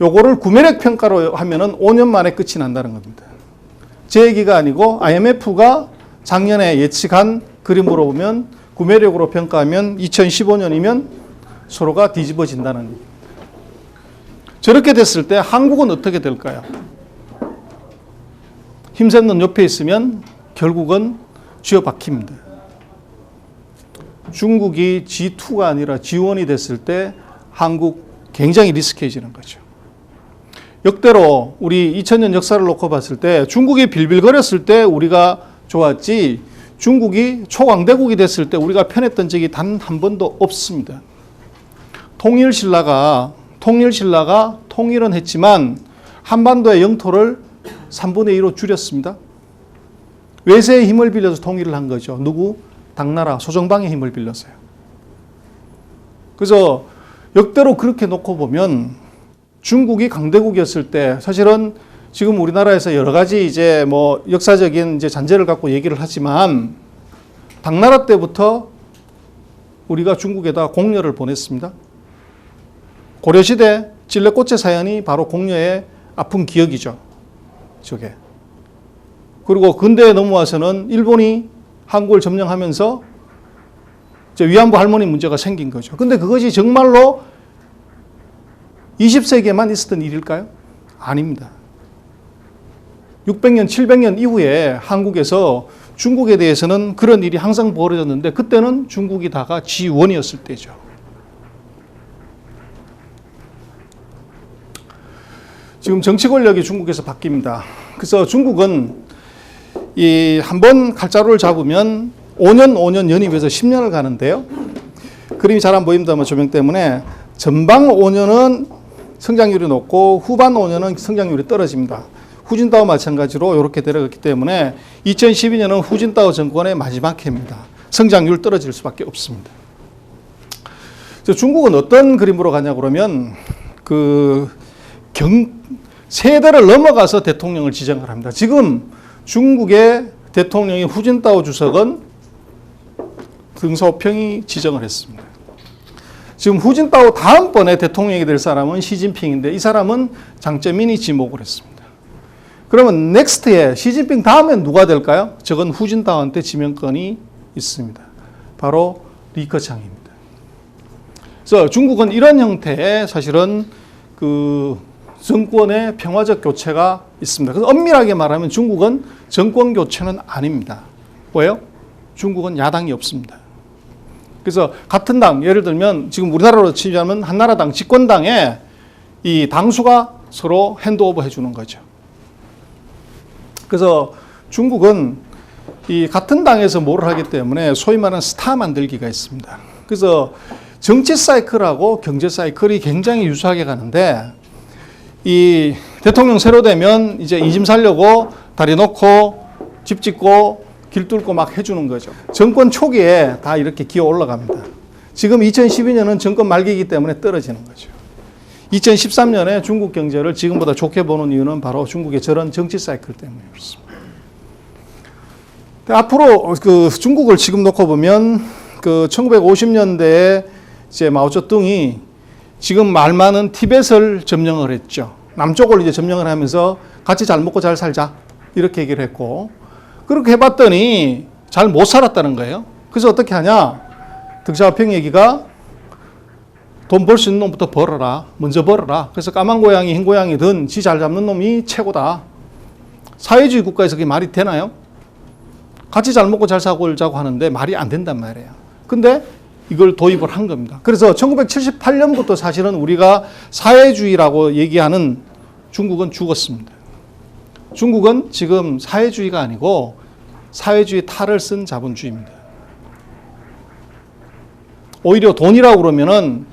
Speaker 1: 요거를 구매력 평가로 하면은 5년 만에 끝이 난다는 겁니다. 제 얘기가 아니고 IMF가 작년에 예측한 그림으로 보면 구매력으로 평가하면 2015년이면 서로가 뒤집어진다는 겁니다. 저렇게 됐을 때 한국은 어떻게 될까요? 힘센 놈 옆에 있으면 결국은 쥐어박힙니다. 중국이 G2가 아니라 G1이 됐을 때 한국 굉장히 리스크해지는 거죠. 역대로 우리 2000년 역사를 놓고 봤을 때 중국이 빌빌거렸을 때 우리가 좋았지 중국이 초강대국이 됐을 때 우리가 편했던 적이 단 한 번도 없습니다. 통일신라가 통일은 했지만 한반도의 영토를 3분의 2로 줄였습니다. 외세의 힘을 빌려서 통일을 한 거죠. 누구? 당나라 소정방의 힘을 빌려서요. 그래서 역대로 그렇게 놓고 보면 중국이 강대국이었을 때 사실은 지금 우리나라에서 여러 가지 이제 뭐 역사적인 이제 잔재를 갖고 얘기를 하지만 당나라 때부터 우리가 중국에다 공려를 보냈습니다. 고려시대 찔레꽃의 사연이 바로 공려의 아픈 기억이죠. 저게. 그리고 근대에 넘어와서는 일본이 한국을 점령하면서 위안부 할머니 문제가 생긴 거죠. 근데 그것이 정말로 20세기에만 있었던 일일까요? 아닙니다. 600년, 700년 이후에 한국에서 중국에 대해서는 그런 일이 항상 벌어졌는데 그때는 중국이 다가 G1이었을 때죠. 지금 정치 권력이 중국에서 바뀝니다. 그래서 중국은 이 한번 칼자루를 잡으면 5년 연입해서 10년을 가는데요. 그림이 잘 안 보입니다만 조명 때문에 전방 5년은 성장률이 높고 후반 5년은 성장률이 떨어집니다. 후진타오 마찬가지로 이렇게 내려갔기 때문에 2012년은 후진타오 정권의 마지막 해입니다. 성장률 떨어질 수밖에 없습니다. 그래서 중국은 어떤 그림으로 가냐 그러면 세대를 넘어가서 대통령을 지정을 합니다. 지금 중국의 대통령이 후진타오 주석은 등소평이 지정을 했습니다. 지금 후진타오 다음번에 대통령이 될 사람은 시진핑인데 이 사람은 장쩌민이 지목을 했습니다. 그러면 넥스트에 시진핑 다음에 누가 될까요? 저건 후진타오한테 지명권이 있습니다. 바로 리커창입니다. 그래서 중국은 이런 형태의 사실은 정권의 평화적 교체가 있습니다. 그래서 엄밀하게 말하면 중국은 정권 교체는 아닙니다. 왜요? 중국은 야당이 없습니다. 그래서 같은 당, 예를 들면 지금 우리나라로 치자면 한나라당, 집권당에 이 당수가 서로 핸드오버 해주는 거죠. 그래서 중국은 이 같은 당에서 뭐를 하기 때문에 소위 말하는 스타 만들기가 있습니다. 그래서 정치 사이클하고 경제 사이클이 굉장히 유사하게 가는데 이 대통령 새로 되면 이제 이짐 살려고 다리 놓고 집 짓고 길 뚫고 막 해주는 거죠. 정권 초기에 다 이렇게 기어 올라갑니다. 지금 2012년은 정권 말기이기 때문에 떨어지는 거죠. 2013년에 중국 경제를 지금보다 좋게 보는 이유는 바로 중국의 저런 정치 사이클 때문에 그렇습니다. 앞으로 중국을 지금 놓고 보면 1950년대에 이제 마오쩌둥이 지금 말 많은 티벳을 점령을 했죠. 남쪽을 이제 점령을 하면서 같이 잘 먹고 잘 살자 이렇게 얘기를 했고 그렇게 해봤더니 잘 못 살았다는 거예요. 그래서 어떻게 하냐? 덕샤오평 얘기가 돈 벌 수 있는 놈부터 벌어라. 먼저 벌어라. 그래서 까만 고양이, 흰 고양이든 지 잘 잡는 놈이 최고다. 사회주의 국가에서 그게 말이 되나요? 같이 잘 먹고 잘 살자고 하는데 말이 안 된단 말이에요. 근데 이걸 도입을 한 겁니다. 그래서 1978년부터 사실은 우리가 사회주의라고 얘기하는 중국은 죽었습니다. 중국은 지금 사회주의가 아니고 사회주의 탈을 쓴 자본주의입니다. 오히려 돈이라고 그러면은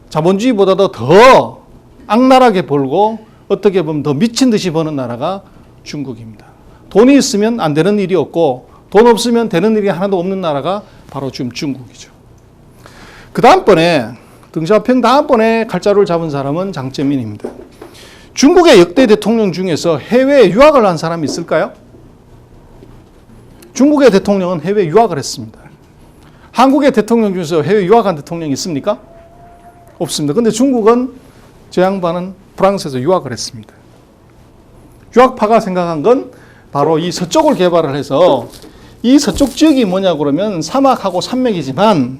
Speaker 1: 자본주의보다도 더 악랄하게 벌고 어떻게 보면 더 미친 듯이 버는 나라가 중국입니다. 돈이 있으면 안 되는 일이 없고 돈 없으면 되는 일이 하나도 없는 나라가 바로 지금 중국이죠. 그 다음번에 덩샤오평 다음번에 칼자루를 잡은 사람은 장쩌민입니다. 중국의 역대 대통령 중에서 해외에 유학을 한 사람이 있을까요? 중국의 대통령은 해외 유학을 했습니다. 한국의 대통령 중에서 해외 유학한 대통령이 있습니까? 없습니다. 근데 중국은 저 양반은 프랑스에서 유학을 했습니다. 유학파가 생각한 건 바로 이 서쪽을 개발을 해서 이 서쪽 지역이 뭐냐 그러면 사막하고 산맥이지만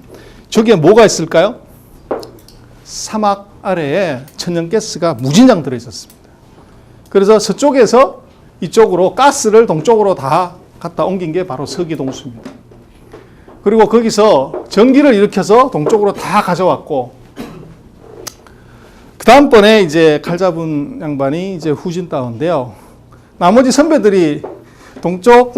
Speaker 1: 저기에 뭐가 있을까요? 사막 아래에 천연가스가 무진장 들어있었습니다. 그래서 서쪽에서 이쪽으로 가스를 동쪽으로 다 갖다 옮긴 게 바로 서기동수입니다. 그리고 거기서 전기를 일으켜서 동쪽으로 다 가져왔고, 그 다음번에 이제 칼 잡은 양반이 이제 후진타오인데요. 나머지 선배들이 동쪽,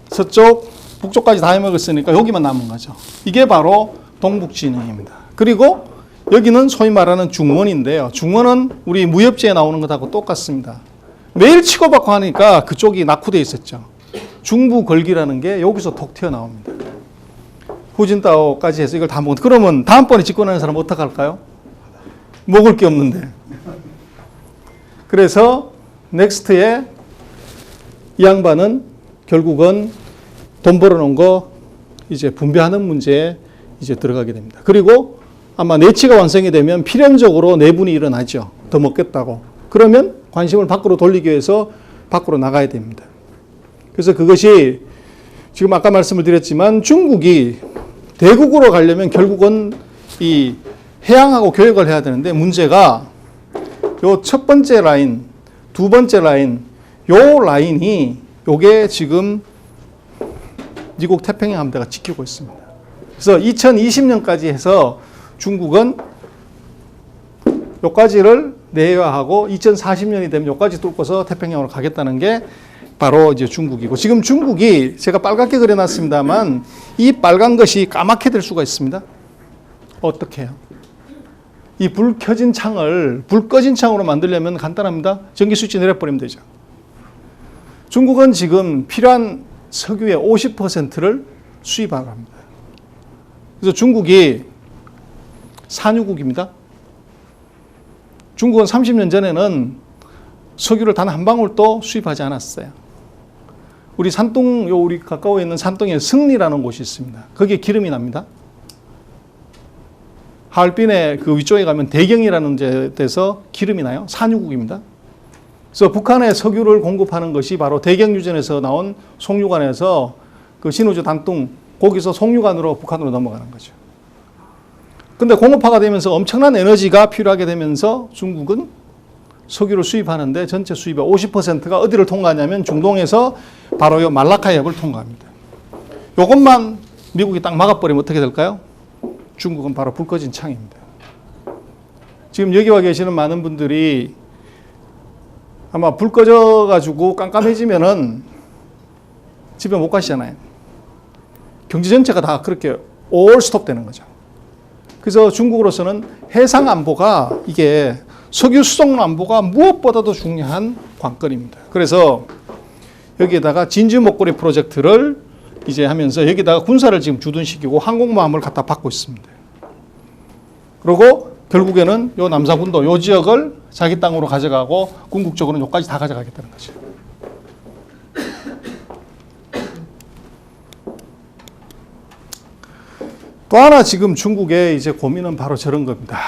Speaker 1: 서쪽, 북쪽까지 다 해먹었으니까 여기만 남은 거죠. 이게 바로 동북진흥입니다. 그리고 여기는 소위 말하는 중원인데요. 중원은 우리 무협지에 나오는 것하고 똑같습니다. 매일 치고받고 하니까 그쪽이 낙후되어 있었죠. 중부걸기라는 게 여기서 톡 튀어나옵니다. 후진타오까지 해서 이걸 다 먹은. 그러면 다음번에 집권하는 사람은 어떡할까요? 먹을 게 없는데. 그래서 넥스트에 이 양반은 결국은 돈 벌어놓은 거 이제 분배하는 문제에 이제 들어가게 됩니다. 그리고 아마 내치가 완성이 되면 필연적으로 내분이 일어나죠. 더 먹겠다고. 그러면 관심을 밖으로 돌리기 위해서 밖으로 나가야 됩니다. 그래서 그것이 지금 아까 말씀을 드렸지만 중국이 대국으로 가려면 결국은 이 해양하고 교역을 해야 되는데 문제가 요 첫 번째 라인, 두 번째 라인, 요 라인이 요게 지금 미국 태평양 함대가 지키고 있습니다. 그래서 2020년까지 해서 중국은 요까지를 내외화하고 2040년이 되면 요까지 뚫고서 태평양으로 가겠다는 게 바로 이제 중국이고, 지금 중국이 제가 빨갛게 그려놨습니다만 이 빨간 것이 까맣게 될 수가 있습니다. 어떻게 해요? 이 불 켜진 창을 불 꺼진 창으로 만들려면 간단합니다. 전기 스위치 내려버리면 되죠. 중국은 지금 필요한 석유의 50%를 수입하고 합니다. 그래서 중국이 산유국입니다. 중국은 30년 전에는 석유를 단 한 방울도 수입하지 않았어요. 우리 산동, 우리 가까워에 있는 산동에 승리라는 곳이 있습니다. 거기에 기름이 납니다. 하얼빈의 그 위쪽에 가면 대경이라는 데서 기름이 나요. 산유국입니다. 그래서 북한에 석유를 공급하는 것이 바로 대경유전에서 나온 송유관에서 그 신우주 단둥, 거기서 송유관으로 북한으로 넘어가는 거죠. 근데 공업화가 되면서 엄청난 에너지가 필요하게 되면서 중국은 석유를 수입하는데 전체 수입의 50%가 어디를 통과하냐면 중동에서 바로 이 말라카 해협을 통과합니다. 이것만 미국이 딱 막아버리면 어떻게 될까요? 중국은 바로 불 꺼진 창입니다. 지금 여기 와 계시는 많은 분들이 아마 불 꺼져가지고 깜깜해지면은 집에 못 가시잖아요. 경제 전체가 다 그렇게 올 스톱 되는 거죠. 그래서 중국으로서는 해상 안보가 이게 석유 수송 안보가 무엇보다도 중요한 관건입니다. 그래서 여기에다가 진주 목걸이 프로젝트를 이제 하면서 여기다가 군사를 지금 주둔시키고 항공모함을 갖다 받고 있습니다. 그리고 결국에는 요 남사군도 요 지역을 자기 땅으로 가져가고 궁극적으로는 요까지 다 가져가겠다는 거죠. 또 하나 지금 중국의 이제 고민은 바로 저런 겁니다.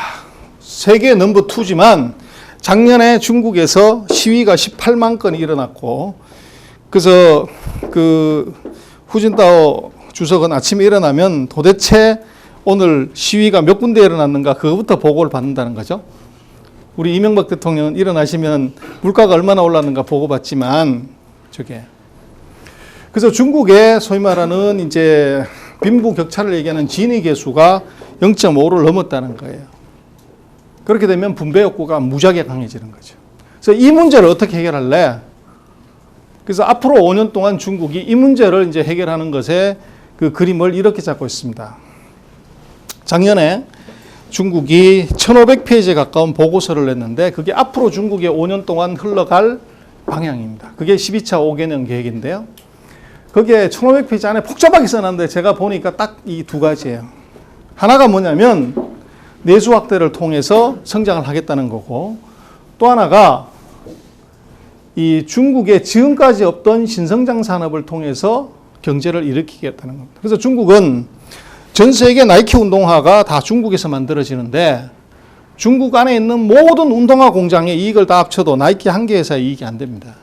Speaker 1: 세계 넘버 2지만 작년에 중국에서 시위가 18만 건이 일어났고, 그래서 그 후진타오 주석은 아침에 일어나면 도대체 오늘 시위가 몇 군데 일어났는가 그거부터 보고를 받는다는 거죠. 우리 이명박 대통령은 일어나시면 물가가 얼마나 올랐는가 보고 받지만 저게. 그래서 중국의 소위 말하는 이제 빈부격차를 얘기하는 지니 계수가 0.5를 넘었다는 거예요. 그렇게 되면 분배 욕구가 무지하게 강해지는 거죠. 그래서 이 문제를 어떻게 해결할래? 그래서 앞으로 5년 동안 중국이 이 문제를 이제 해결하는 것에 그 그림을 이렇게 잡고 있습니다. 작년에 중국이 1500페이지에 가까운 보고서를 냈는데 그게 앞으로 중국의 5년 동안 흘러갈 방향입니다. 그게 12차 5개년 계획인데요. 거기에 1500페이지 안에 복잡하게 써놨는데 제가 보니까 딱 이 두 가지예요. 하나가 뭐냐면 내수 확대를 통해서 성장을 하겠다는 거고, 또 하나가 이 중국의 지금까지 없던 신성장 산업을 통해서 경제를 일으키겠다는 겁니다. 그래서 중국은 전 세계 나이키 운동화가 다 중국에서 만들어지는데 중국 안에 있는 모든 운동화 공장의 이익을 다 합쳐도 나이키 한 개 회사의 이익이 안 됩니다.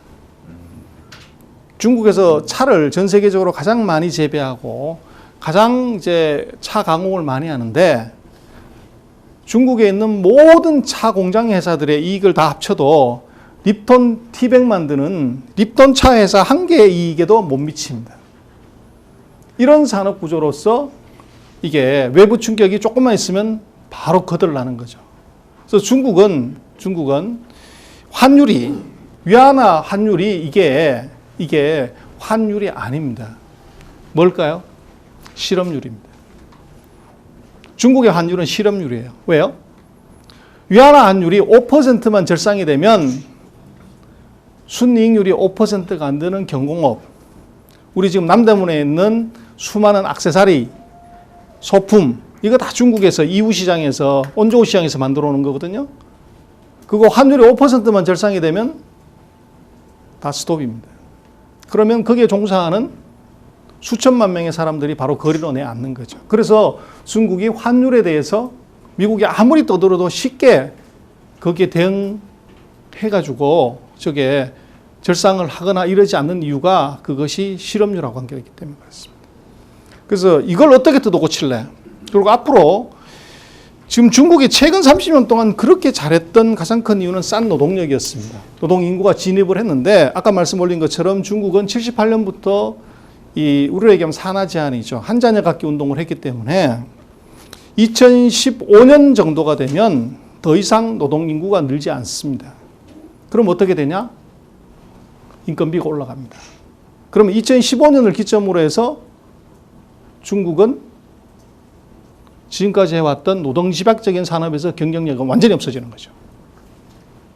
Speaker 1: 중국에서 차를 전 세계적으로 가장 많이 재배하고 가장 이제 차 강공을 많이 하는데 중국에 있는 모든 차 공장 회사들의 이익을 다 합쳐도 립톤 티백 만드는 립톤 차 회사 한 개의 이익에도 못 미칩니다. 이런 산업 구조로서 이게 외부 충격이 조금만 있으면 바로 거들나는 거죠. 그래서 중국은 환율이, 위안화 환율이 이게 환율이 아닙니다. 뭘까요? 실업률입니다. 중국의 환율은 실업률이에요. 왜요? 위안화 환율이 5%만 절상이 되면 순이익률이 5%가 안 되는 경공업, 우리 지금 남대문에 있는 수많은 액세서리, 소품, 이거 다 중국에서 이웃시장에서, 온조시장에서 만들어 오는 거거든요. 그거 환율이 5%만 절상이 되면 다 스톱입니다. 그러면 거기에 종사하는 수천만 명의 사람들이 바로 거리로 내앉는 거죠. 그래서 중국이 환율에 대해서 미국이 아무리 떠들어도 쉽게 거기에 대응해가지고 저게 절상을 하거나 이러지 않는 이유가 그것이 실업률하고 관계가 있기 때문에 그렇습니다. 그래서 이걸 어떻게 뜯어 고칠래? 그리고 앞으로 지금 중국이 최근 30년 동안 그렇게 잘했던 가장 큰 이유는 싼 노동력이었습니다. 노동 인구가 진입을 했는데 아까 말씀 올린 것처럼 중국은 78년부터 우리로 얘기하면 산하 제한이죠. 한 자녀 갖기 운동을 했기 때문에 2015년 정도가 되면 더 이상 노동 인구가 늘지 않습니다. 그럼 어떻게 되냐? 인건비가 올라갑니다. 그러면 2015년을 기점으로 해서 중국은 지금까지 해왔던 노동집약적인 산업에서 경쟁력은 완전히 없어지는 거죠.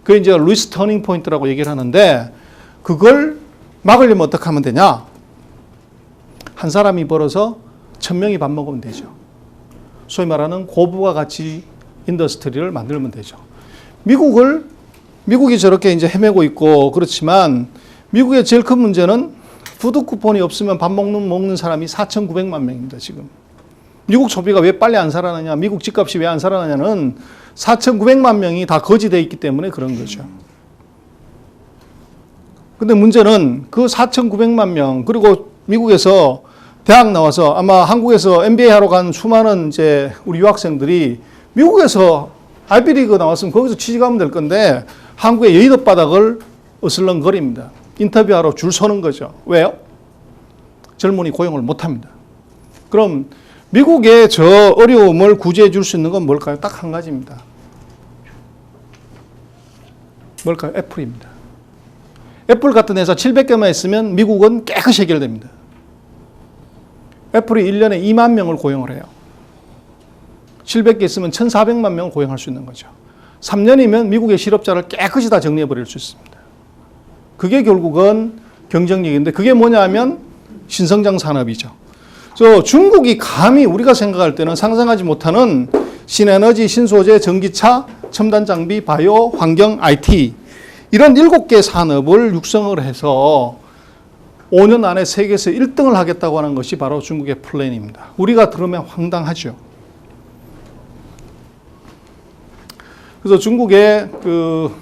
Speaker 1: 그게 이제 루이스 터닝 포인트라고 얘기를 하는데 그걸 막으려면 어떻게 하면 되냐? 한 사람이 벌어서 1000명이 밥 먹으면 되죠. 소위 말하는 고부가 가치 인더스트리를 만들면 되죠. 미국이 저렇게 이제 헤매고 있고 그렇지만 미국의 제일 큰 문제는 푸드 쿠폰이 없으면 밥 먹는 사람이 4,900만 명입니다, 지금. 미국 소비가 왜 빨리 안 살아나냐, 미국 집값이 왜 안 살아나냐는 4,900만 명이 다 거지되어 있기 때문에 그런 거죠. 근데 문제는 그 4,900만 명, 그리고 미국에서 대학 나와서 아마 한국에서 MBA 하러 간 수많은 이제 우리 유학생들이 미국에서 아이비리그 나왔으면 거기서 취직하면 될 건데 한국의 여의도 바닥을 어슬렁거립니다. 인터뷰하러 줄 서는 거죠. 왜요? 젊은이 고용을 못 합니다. 그럼 미국의 저 어려움을 구제해 줄 수 있는 건 뭘까요? 딱 한 가지입니다. 뭘까요? 애플입니다. 애플 같은 회사 700개만 있으면 미국은 깨끗이 해결됩니다. 애플이 1년에 2만 명을 고용을 해요. 700개 있으면 1,400만 명을 고용할 수 있는 거죠. 3년이면 미국의 실업자를 깨끗이 다 정리해 버릴 수 있습니다. 그게 결국은 경쟁력인데 그게 뭐냐 하면 신성장 산업이죠. 그래서 중국이 감히 우리가 생각할 때는 상상하지 못하는 신에너지, 신소재, 전기차, 첨단 장비, 바이오, 환경, IT 이런 7개 산업을 육성을 해서 5년 안에 세계에서 1등을 하겠다고 하는 것이 바로 중국의 플랜입니다. 우리가 들으면 황당하죠. 그래서 중국의 그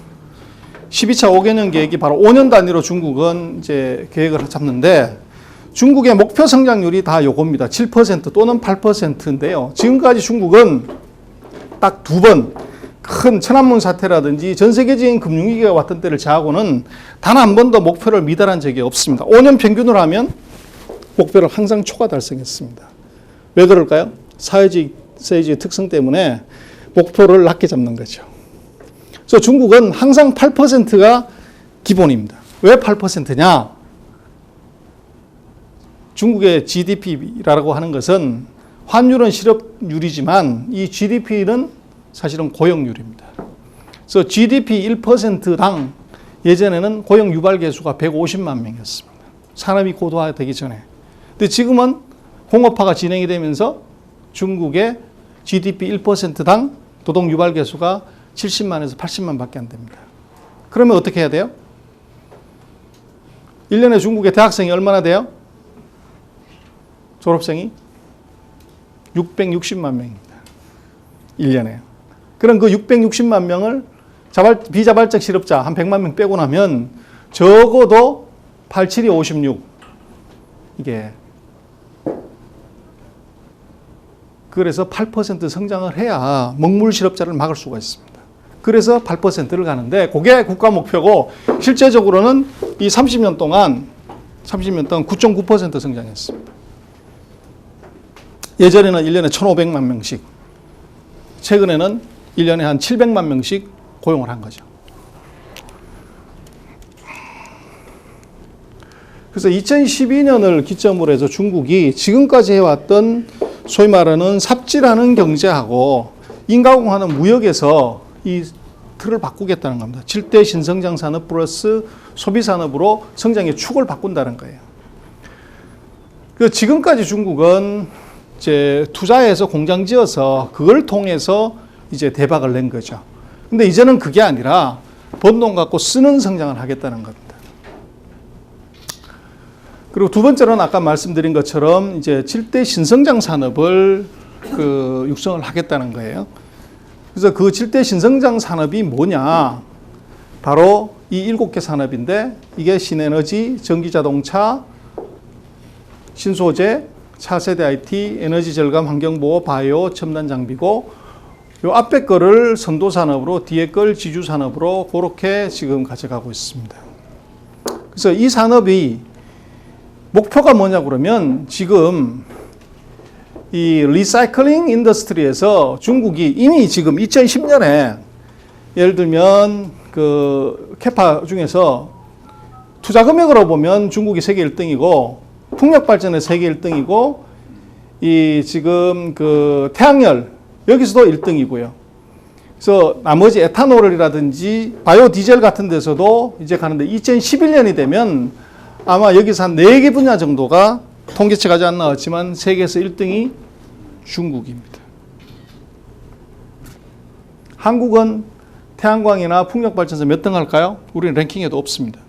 Speaker 1: 12차 5개년 계획이 바로 5년 단위로 중국은 이제 계획을 잡는데 중국의 목표 성장률이 다 요겁니다. 7% 또는 8%인데요. 지금까지 중국은 딱 2번 큰 천안문 사태라든지 전 세계적인 금융위기가 왔던 때를 제하고는 단 한 번도 목표를 미달한 적이 없습니다. 5년 평균으로 하면 목표를 항상 초과 달성했습니다. 왜 그럴까요? 사회주의 특성 때문에 목표를 낮게 잡는 거죠. 그래서 중국은 항상 8%가 기본입니다. 왜 8%냐? 중국의 GDP라고 하는 것은 환율은 실업률이지만 이 GDP는 사실은 고용률입니다. 그래서 GDP 1%당 예전에는 고용 유발 개수가 150만 명이었습니다. 산업이 고도화되기 전에. 근데 지금은 공업화가 진행이 되면서 중국의 GDP 1%당 노동 유발 개수가 70만에서 80만 밖에 안 됩니다. 그러면 어떻게 해야 돼요? 1년에 중국의 대학생이 얼마나 돼요? 졸업생이 660만 명입니다. 1년에. 그럼 그 660만 명을 비자발적 실업자 한 100만 명 빼고 나면 적어도 87이 56. 이게. 그래서 8% 성장을 해야 먹물 실업자를 막을 수가 있습니다. 그래서 8%를 가는데 그게 국가 목표고 실제적으로는 이 30년 동안 9.9% 성장했습니다. 예전에는 1년에 1,500만 명씩, 최근에는 1년에 한 700만 명씩 고용을 한 거죠. 그래서 2012년을 기점으로 해서 중국이 지금까지 해왔던 소위 말하는 삽질하는 경제하고 인가공하는 무역에서 이 틀을 바꾸겠다는 겁니다. 7대 신성장 산업 플러스 소비 산업으로 성장의 축을 바꾼다는 거예요. 그 지금까지 중국은 이제 투자해서 공장 지어서 그걸 통해서 이제 대박을 낸 거죠. 근데 이제는 그게 아니라 번 돈 갖고 쓰는 성장을 하겠다는 겁니다. 그리고 두 번째로는 아까 말씀드린 것처럼 이제 7대 신성장 산업을 육성을 하겠다는 거예요. 그래서 그 7대 신성장 산업이 뭐냐? 바로 이 7개 산업인데 이게 신에너지, 전기자동차, 신소재, 차세대 IT, 에너지 절감, 환경보호, 바이오, 첨단 장비고 요 앞에 거를 선도산업으로 뒤에 걸 지주산업으로 그렇게 지금 가져가고 있습니다. 그래서 이 산업이 목표가 뭐냐 그러면 지금 이 리사이클링 인더스트리에서 중국이 이미 지금 2010년에 예를 들면 그 캐파 중에서 투자 금액으로 보면 중국이 세계 1등이고 풍력 발전의 세계 1등이고 이 지금 그 태양열 여기서도 1등이고요. 그래서 나머지 에탄올이라든지 바이오 디젤 같은 데서도 이제 가는데 2011년이 되면 아마 여기서 한 4개 분야 정도가 통계치가 아직 안 나왔지만 세계에서 1등이 중국입니다. 한국은 태양광이나 풍력발전소 몇 등 할까요? 우리는 랭킹에도 없습니다.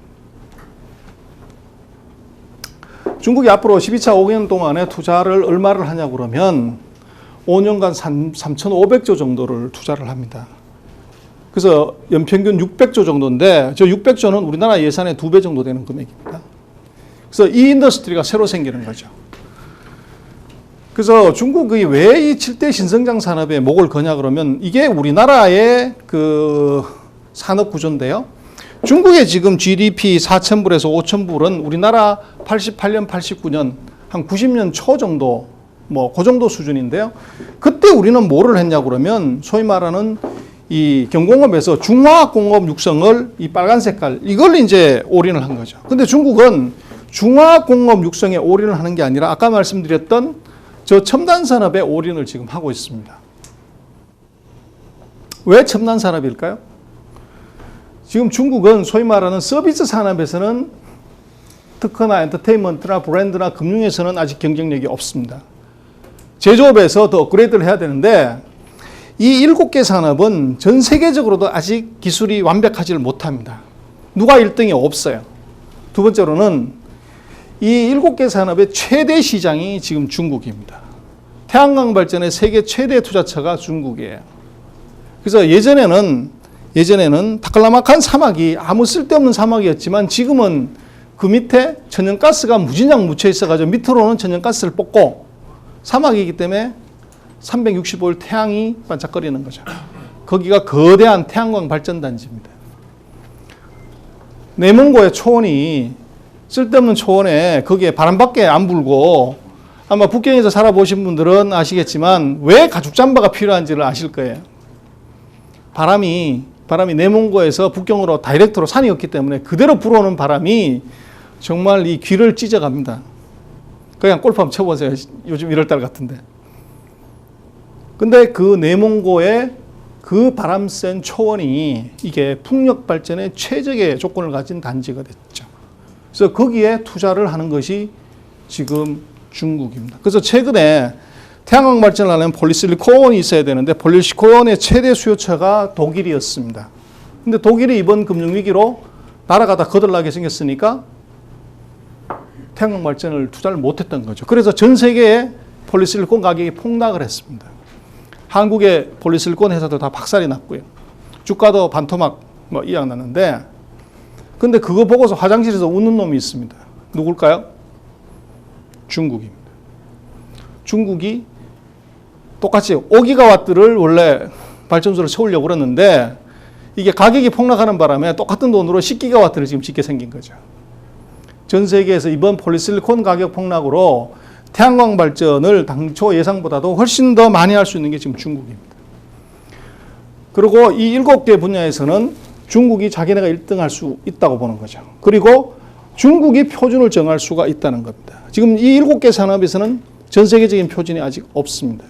Speaker 1: 중국이 앞으로 12차 5년 동안에 투자를 얼마를 하냐고 그러면 5년간 3,500조 정도를 투자를 합니다. 그래서 연평균 600조 정도인데 저 600조는 우리나라 예산의 2배 정도 되는 금액입니다. 그래서 이 인더스트리가 새로 생기는 거죠. 그래서 중국이 왜 이 7대 신성장 산업에 목을 거냐 그러면 이게 우리나라의 그 산업 구조인데요. 중국의 지금 GDP 4,000불에서 5,000불은 우리나라 88년, 89년 한 90년 초 정도 뭐 그 정도 수준인데요. 그때 우리는 뭐를 했냐 그러면 소위 말하는 이 경공업에서 중화학공업 육성을 이 빨간 색깔 이걸 이제 올인을 한 거죠. 근데 중국은 중화공업 육성에 올인을 하는 게 아니라 아까 말씀드렸던 저 첨단 산업에 올인을 지금 하고 있습니다. 왜 첨단 산업일까요? 지금 중국은 소위 말하는 서비스 산업에서는 특허나 엔터테인먼트나 브랜드나 금융에서는 아직 경쟁력이 없습니다. 제조업에서 더 업그레이드를 해야 되는데 이 7개 산업은 전 세계적으로도 아직 기술이 완벽하지를 못합니다. 누가 1등이 없어요. 두 번째로는 이 7개 산업의 최대 시장이 지금 중국입니다. 태양광 발전의 세계 최대 투자처가 중국이에요. 그래서 예전에는 타클라마칸 사막이 아무 쓸데없는 사막이었지만 지금은 그 밑에 천연가스가 무진장 묻혀 있어가지고 밑으로는 천연가스를 뽑고 사막이기 때문에 365일 태양이 반짝거리는 거죠. 거기가 거대한 태양광 발전단지입니다. 내몽고의 초원이 쓸데없는 초원에 거기에 바람밖에 안 불고 아마 북경에서 살아보신 분들은 아시겠지만 왜 가죽 잠바가 필요한지를 아실 거예요. 바람이 내몽고에서 북경으로 다이렉트로 산이 없기 때문에 그대로 불어오는 바람이 정말 이 귀를 찢어갑니다. 그냥 골프 한번 쳐보세요. 요즘 1월달 같은데. 근데 그 내몽고의 그 바람 센 초원이 이게 풍력 발전의 최적의 조건을 가진 단지가 됐죠. 그래서 거기에 투자를 하는 것이 지금 중국입니다. 그래서 최근에 태양광 발전을 하려면 폴리실리콘이 있어야 되는데 폴리실리콘의 최대 수요처가 독일이었습니다. 근데 독일이 이번 금융위기로 나라가 다 거들나게 생겼으니까 태양광 발전을 투자를 못했던 거죠. 그래서 전 세계에 폴리실리콘 가격이 폭락을 했습니다. 한국의 폴리실리콘 회사도 다 박살이 났고요. 주가도 반토막 이양 났는데 근데 그거 보고서 화장실에서 웃는 놈이 있습니다. 누굴까요? 중국입니다. 중국이 똑같이 5기가와트를 원래 발전소를 채우려고 그랬는데 이게 가격이 폭락하는 바람에 똑같은 돈으로 10기가와트를 지금 짓게 생긴 거죠. 전 세계에서 이번 폴리실리콘 가격 폭락으로 태양광 발전을 당초 예상보다도 훨씬 더 많이 할 수 있는 게 지금 중국입니다. 그리고 이 7개 분야에서는 중국이 자기네가 1등할 수 있다고 보는 거죠. 그리고 중국이 표준을 정할 수가 있다는 겁니다. 지금 이 7개 산업에서는 전 세계적인 표준이 아직 없습니다.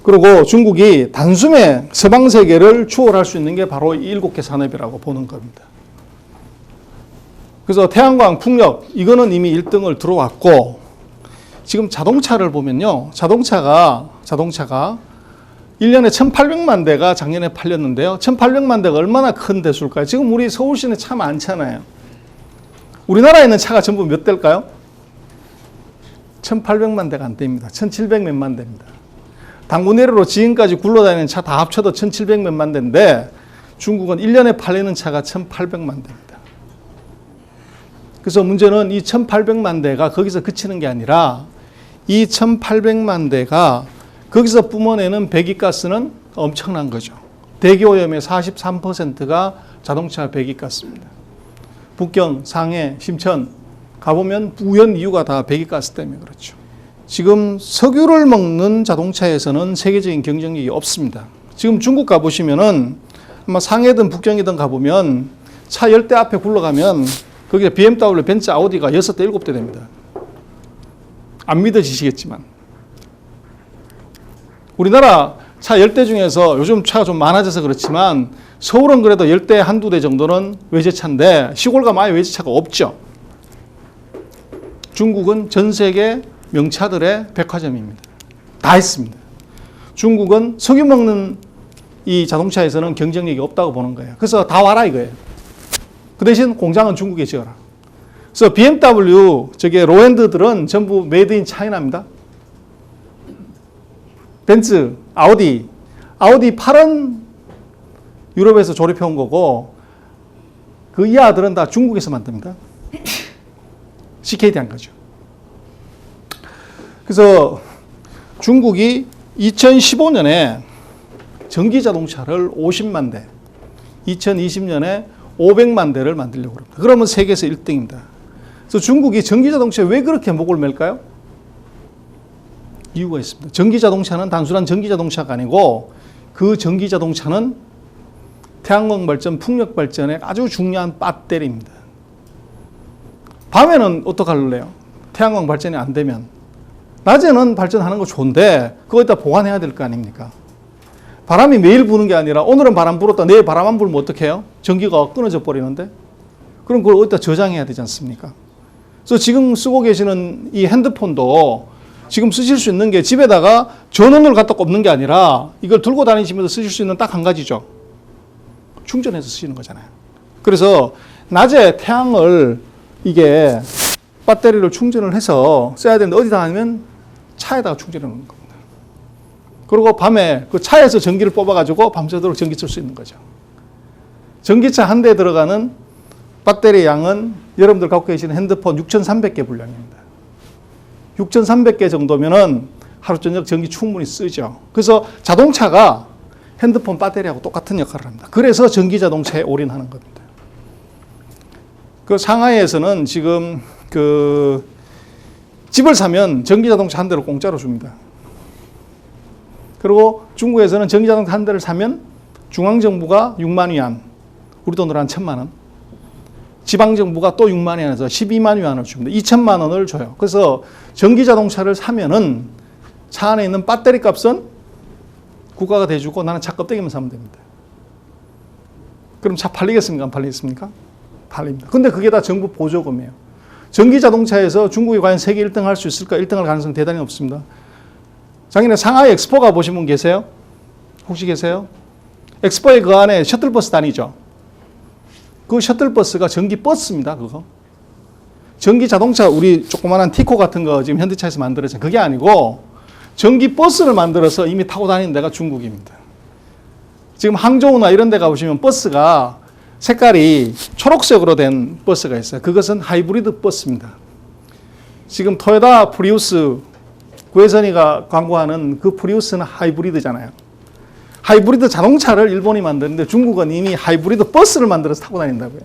Speaker 1: 그리고 중국이 단숨에 서방 세계를 추월할 수 있는 게 바로 이 7개 산업이라고 보는 겁니다. 그래서 태양광, 풍력 이거는 이미 1등을 들어왔고, 지금 자동차를 보면요. 자동차가 1년에 1,800만 대가 작년에 팔렸는데요. 1,800만 대가 얼마나 큰 대수일까요? 지금 우리 서울시내 차 많잖아요. 우리나라에 있는 차가 전부 몇 대일까요? 1,800만 대가 안 됩니다. 1,700 몇만 대입니다. 당구내리로 지금까지 굴러다니는 차 다 합쳐도 1,700 몇만 대인데 중국은 1년에 팔리는 차가 1,800만 대입니다. 그래서 문제는 이 1,800만 대가 거기서 그치는 게 아니라 이 1,800만 대가 거기서 뿜어내는 배기가스는 엄청난 거죠. 대기오염의 43%가 자동차 배기가스입니다. 북경, 상해, 심천 가보면 우연 이유가 다 배기가스 때문에 그렇죠. 지금 석유를 먹는 자동차에서는 세계적인 경쟁력이 없습니다. 지금 중국 가보시면은 아마 상해든 북경이든 가보면 차 10대 앞에 굴러가면 거기에 BMW, 벤츠, 아우디가 6대, 7대 됩니다. 안 믿어지시겠지만. 우리나라 차 10대 중에서 요즘 차가 좀 많아져서 그렇지만 서울은 그래도 10대 한두 대 정도는 외제차인데 시골 가면 아예 외제차가 없죠. 중국은 전 세계 명차들의 백화점입니다. 다 있습니다. 중국은 석유 먹는 이 자동차에서는 경쟁력이 없다고 보는 거예요. 그래서 다 와라 이거예요. 그 대신 공장은 중국에 지어라. 그래서 BMW, 저게 로엔드들은 전부 메이드 인 차이나입니다. 벤츠, 아우디 8은 유럽에서 조립해 온 거고 그 이하들은 다 중국에서 만듭니다. CKD 한 거죠. 그래서 중국이 2015년에 전기 자동차를 50만 대, 2020년에 500만 대를 만들려고 합니다. 그러면 세계에서 1등입니다. 그래서 중국이 전기 자동차에 왜 그렇게 목을 맬까요? 이유가 있습니다. 전기 자동차는 단순한 전기 자동차가 아니고 그 전기 자동차는 태양광 발전, 풍력 발전에 아주 중요한 배터리입니다. 밤에는 어떡할래요? 태양광 발전이 안 되면. 낮에는 발전하는 거 좋은데 그거에다 보관해야 될 거 아닙니까? 바람이 매일 부는 게 아니라 오늘은 바람 불었다 내일 바람 안 불면 어떡해요? 전기가 끊어져 버리는데? 그럼 그걸 어디다 저장해야 되지 않습니까? 그래서 지금 쓰고 계시는 이 핸드폰도 지금 쓰실 수 있는 게 집에다가 전원을 갖다 꼽는 게 아니라 이걸 들고 다니시면서 쓰실 수 있는 딱 한 가지죠. 충전해서 쓰시는 거잖아요. 그래서 낮에 태양을 이게 배터리를 충전을 해서 써야 되는데 어디다 하면 차에다가 충전해 놓는 겁니다. 그리고 밤에 그 차에서 전기를 뽑아가지고 밤새도록 전기 쓸 수 있는 거죠. 전기차 한 대에 들어가는 배터리 양은 여러분들 갖고 계시는 핸드폰 6,300개 분량입니다. 6,300개 정도면은 하루 저녁 전기 충분히 쓰죠. 그래서 자동차가 핸드폰 배터리하고 똑같은 역할을 합니다. 그래서 전기 자동차에 올인하는 겁니다. 그 상하이에서는 지금 그 집을 사면 전기 자동차 한 대를 공짜로 줍니다. 그리고 중국에서는 전기 자동차 한 대를 사면 중앙정부가 6만 위안, 우리 돈으로 한 1,000만 원. 지방정부가 또 6만 위안에서 12만 위안을 줍니다. 2천만 원을 줘요. 그래서 전기 자동차를 사면은 차 안에 있는 배터리 값은 국가가 대주고 나는 차 껍데기만 사면 됩니다. 그럼 차 팔리겠습니까? 안 팔리겠습니까? 팔립니다. 근데 그게 다 정부 보조금이에요. 전기 자동차에서 중국이 과연 세계 1등 할 수 있을까? 1등 할 가능성은 대단히 높습니다. 작년에 상하이 엑스포 가보신 분 계세요? 혹시 계세요? 엑스포에 그 안에 셔틀버스 다니죠? 그 셔틀버스가 전기 버스입니다. 그거. 전기 자동차 우리 조그만한 티코 같은 거 지금 현대차에서 만들었잖아요. 그게 아니고 전기 버스를 만들어서 이미 타고 다니는 데가 중국입니다. 지금 항저우나 이런 데 가보시면 버스가 색깔이 초록색으로 된 버스가 있어요. 그것은 하이브리드 버스입니다. 지금 토요타 프리우스 구혜선이가 광고하는 그 프리우스는 하이브리드잖아요. 하이브리드 자동차를 일본이 만드는데 중국은 이미 하이브리드 버스를 만들어서 타고 다닌다고요.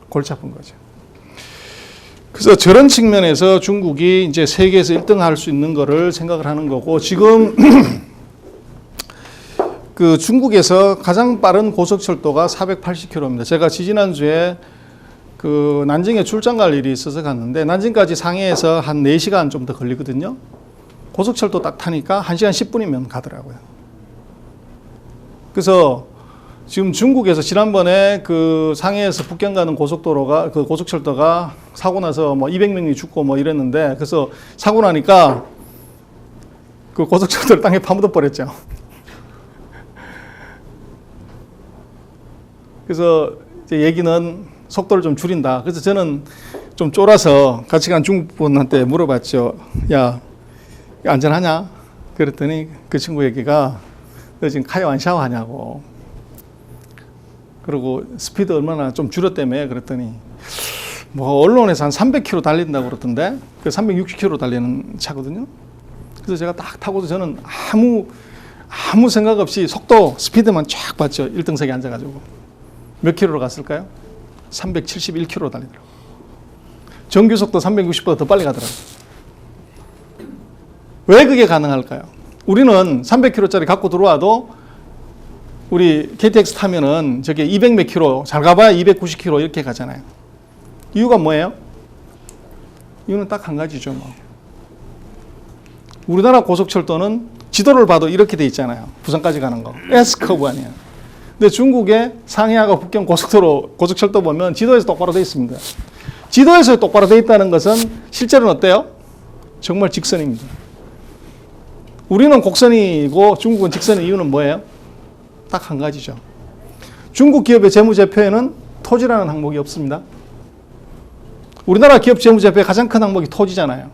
Speaker 1: 골치 아픈 거죠. 그래서 저런 측면에서 중국이 이제 세계에서 1등 할 수 있는 거를 생각을 하는 거고, 지금 그 중국에서 가장 빠른 고속철도가 480km입니다. 제가 지지난주에 그 난징에 출장 갈 일이 있어서 갔는데, 난징까지 상해에서 한 4시간 좀 더 걸리거든요. 고속철도 딱 타니까 1시간 10분이면 가더라고요. 그래서 지금 중국에서 지난번에 그 상해에서 북경 가는 고속도로가, 그 고속철도가 사고 나서 뭐 200명이 죽고 뭐 이랬는데, 그래서 사고 나니까 그 고속철도를 땅에 파묻어 버렸죠. 그래서 이제 얘기는 속도를 좀 줄인다. 그래서 저는 좀 쫄아서 같이 간 중국 분한테 물어봤죠. 야, 안전하냐? 그랬더니 그 친구 얘기가, 너 지금 카이 완샤워 하냐고. 그리고 스피드 얼마나 좀 줄였다며. 그랬더니 뭐 언론에서 한 300km 달린다고 그러던데, 그 360km 달리는 차거든요. 그래서 제가 딱 타고서 저는 아무 생각 없이 속도 스피드만 쫙 봤죠. 1등석에 앉아가지고. 몇 킬로로 갔을까요? 371km 달리더라고요. 정규속도 360보다 더 빨리 가더라고요. 왜 그게 가능할까요? 우리는 300km짜리 갖고 들어와도 우리 KTX 타면은 저게 200 몇 킬로, 잘 가봐야 290km 이렇게 가잖아요. 이유가 뭐예요? 이유는 딱 한 가지죠. 뭐. 우리나라 고속철도는 지도를 봐도 이렇게 돼 있잖아요. 부산까지 가는 거. S커브 아니에요. 근데 중국의 상해하고 북경 고속도로, 고속철도 보면 지도에서 똑바로 돼 있습니다. 지도에서 똑바로 돼 있다는 것은 실제로는 어때요? 정말 직선입니다. 우리는 곡선이고 중국은 직선의 이유는 뭐예요? 딱 한 가지죠. 중국 기업의 재무제표에는 토지라는 항목이 없습니다. 우리나라 기업 재무제표의 가장 큰 항목이 토지잖아요.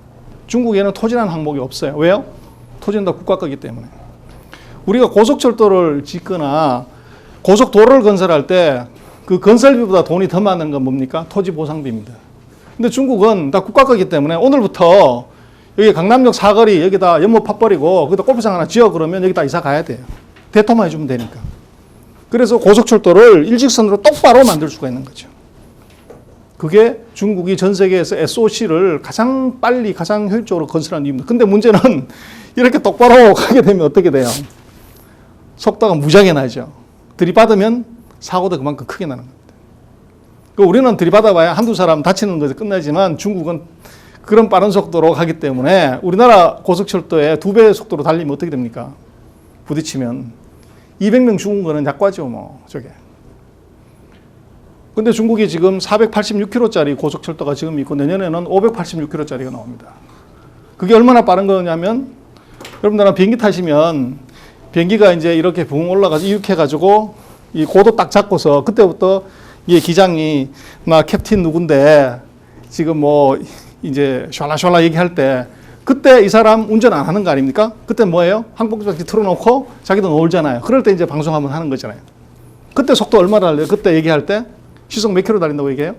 Speaker 1: 중국에는 토지라는 항목이 없어요. 왜요? 토지는 다 국가 거기 때문에. 우리가 고속철도를 짓거나 고속도로를 건설할 때 그 건설비보다 돈이 더 많은 건 뭡니까? 토지 보상비입니다. 근데 중국은 다 국가 거기 때문에 오늘부터 여기 강남역 사거리 여기다 연못 파버리고 거기다 골프장 하나 지어 그러면 여기다 이사 가야 돼요. 대토만 해주면 되니까. 그래서 고속철도를 일직선으로 똑바로 만들 수가 있는 거죠. 그게 중국이 전 세계에서 SOC를 가장 빨리 가장 효율적으로 건설한 이유입니다. 근데 문제는 이렇게 똑바로 가게 되면 어떻게 돼요? 속도가 무지하게 나죠. 들이받으면 사고도 그만큼 크게 나는 겁니다. 우리는 들이받아봐야 한두 사람 다치는 것에 끝나지만 중국은 그런 빠른 속도로 가기 때문에 우리나라 고속철도에 2배 속도로 달리면 어떻게 됩니까? 부딪히면 200명 죽은 거는 약과죠, 뭐, 저게. 근데 중국이 지금 486km짜리 고속철도가 지금 있고 내년에는 586km짜리가 나옵니다. 그게 얼마나 빠른 거냐면, 여러분들 비행기 타시면 비행기가 이제 이렇게 붕 올라가서 이륙해가지고 이 고도 딱 잡고서 그때부터 이 기장이 나 캡틴 누군데 지금 뭐 이제 샬라샬라 얘기할 때 그때 이 사람 운전 안 하는 거 아닙니까? 그때 뭐예요? 항공기까지 틀어놓고 자기도 놀잖아요. 그럴 때 이제 방송 한번 하는 거잖아요. 그때 속도 얼마 달려요? 그때 얘기할 때 시속 몇 킬로 달린다고 얘기해요?